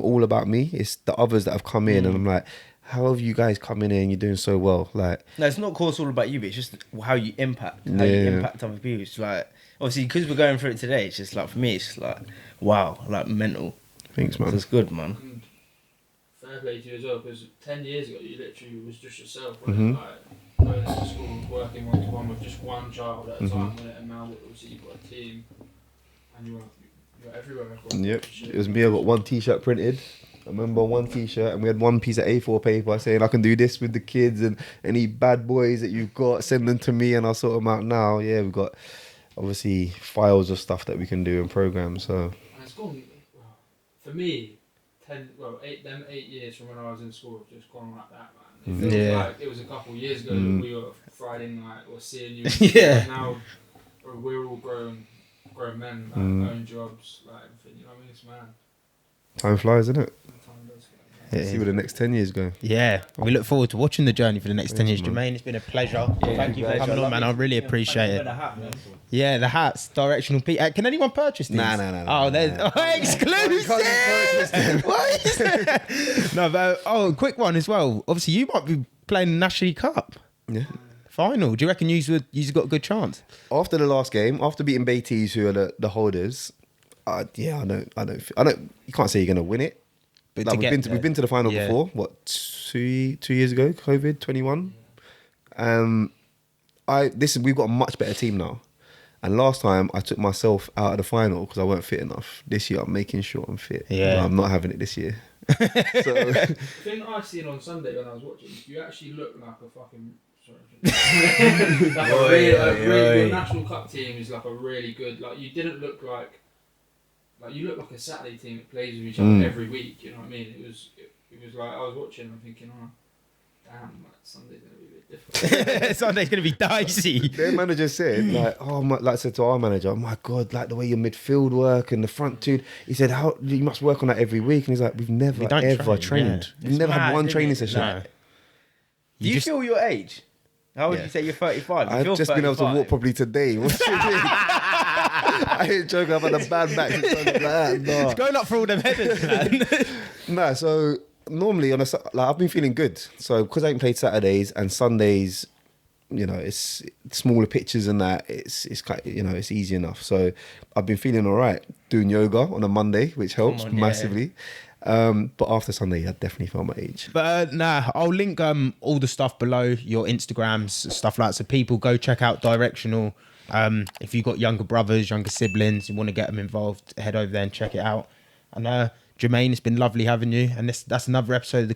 all about me. It's the others that have come in, and I'm like, how have you guys come in here and you're doing so well? Like, no, it's not, of course, all about you, but it's just how you impact, other people. It's like, obviously, because we're going through it today, it's just like, for me, it's just like, wow, like, mental. Thanks, man. That's good, man. And fair play to you as well, because 10 years ago you literally was just yourself, wasn't it? Like going into school, working one to one with just one child at a time, wasn't it? And now obviously you've got a team, and you're everywhere. Yep, it was me. I got one T-shirt printed. I remember one T-shirt, and we had one piece of A4 paper saying I can do this with the kids, and any bad boys that you've got, send them to me, and I'll sort them out. Now, yeah, we've got obviously files of stuff that we can do in programs. So And it's gone. Well, for me, 8 years from when I was in school have just gone like that, man. It feels like it was a couple of years ago that we were Friday night or seeing you. Yeah. Now we're all grown men, like, own jobs, like everything. You know what I mean? It's mad. time flies, isn't it? Time does go. See where the next 10 years go. Yeah, we look forward to watching the journey for the next 10 years. man. Jermaine, it's been a pleasure. Thank you for pleasure. coming on, man. I really appreciate it. Yeah, the hats, directional. Can anyone purchase these? Nah. Oh, there's exclusive. What is that? No, but quick one as well. Obviously, you might be playing the National League Cup Yeah. final. Do you reckon you've got a good chance? After the last game, after beating Beatties, who are the holders, I don't. You can't say you're gonna win it. But Like, to we've been to the final Yeah. before. What, 2 years ago? COVID 21. We've got a much better team now. And last time I took myself out of the final because I weren't fit enough. This year I'm making sure I'm fit. Yeah. No, I'm not having it this year. So The thing I seen on Sunday when I was watching, you actually look like a fucking. Sorry. Like a really good National Cup team is like a really good. Like you didn't look like you look like a Saturday team that plays with each other every week. You know what I mean? It was like I was watching. I'm thinking, oh, damn, like, Sunday's gonna be a bit different. Sunday's gonna be dicey. their manager said, like I said to our manager, oh my God, like the way your midfield work and the front two. He said, how you must work on that every week. And he's like, we've never don't ever train, trained. yeah. We've never had mad, one isn't training it? session. No. Do you just- feel your age? How would Yeah. you say you're 35? You I've feel just been able to 35. walk properly today. What do you mean? I ain't joking. I've had a bad back. Since I was like that. No. It's going up for all them headers, man. Nah, so normally I've been feeling good. So because I ain't played Saturdays and Sundays, you know, it's smaller pitches and that. It's kind, you know, it's easy enough. So I've been feeling all right. Doing yoga on a Monday, which helps on, yeah. massively. But after Sunday, I definitely felt my age. But I'll link all the stuff below, your Instagrams, stuff like that. So people go check out Directional. If you've got younger brothers, younger siblings, you want to get them involved, head over there and check it out. And Jermaine, it's been lovely having you. And that's another episode of the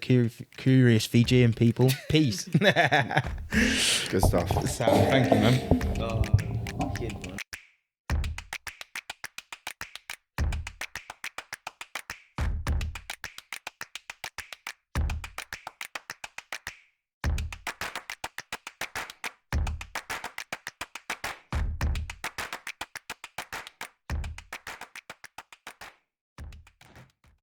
Curious Fijian people. Peace. Good stuff. Thank you, man. Oh, kid, man.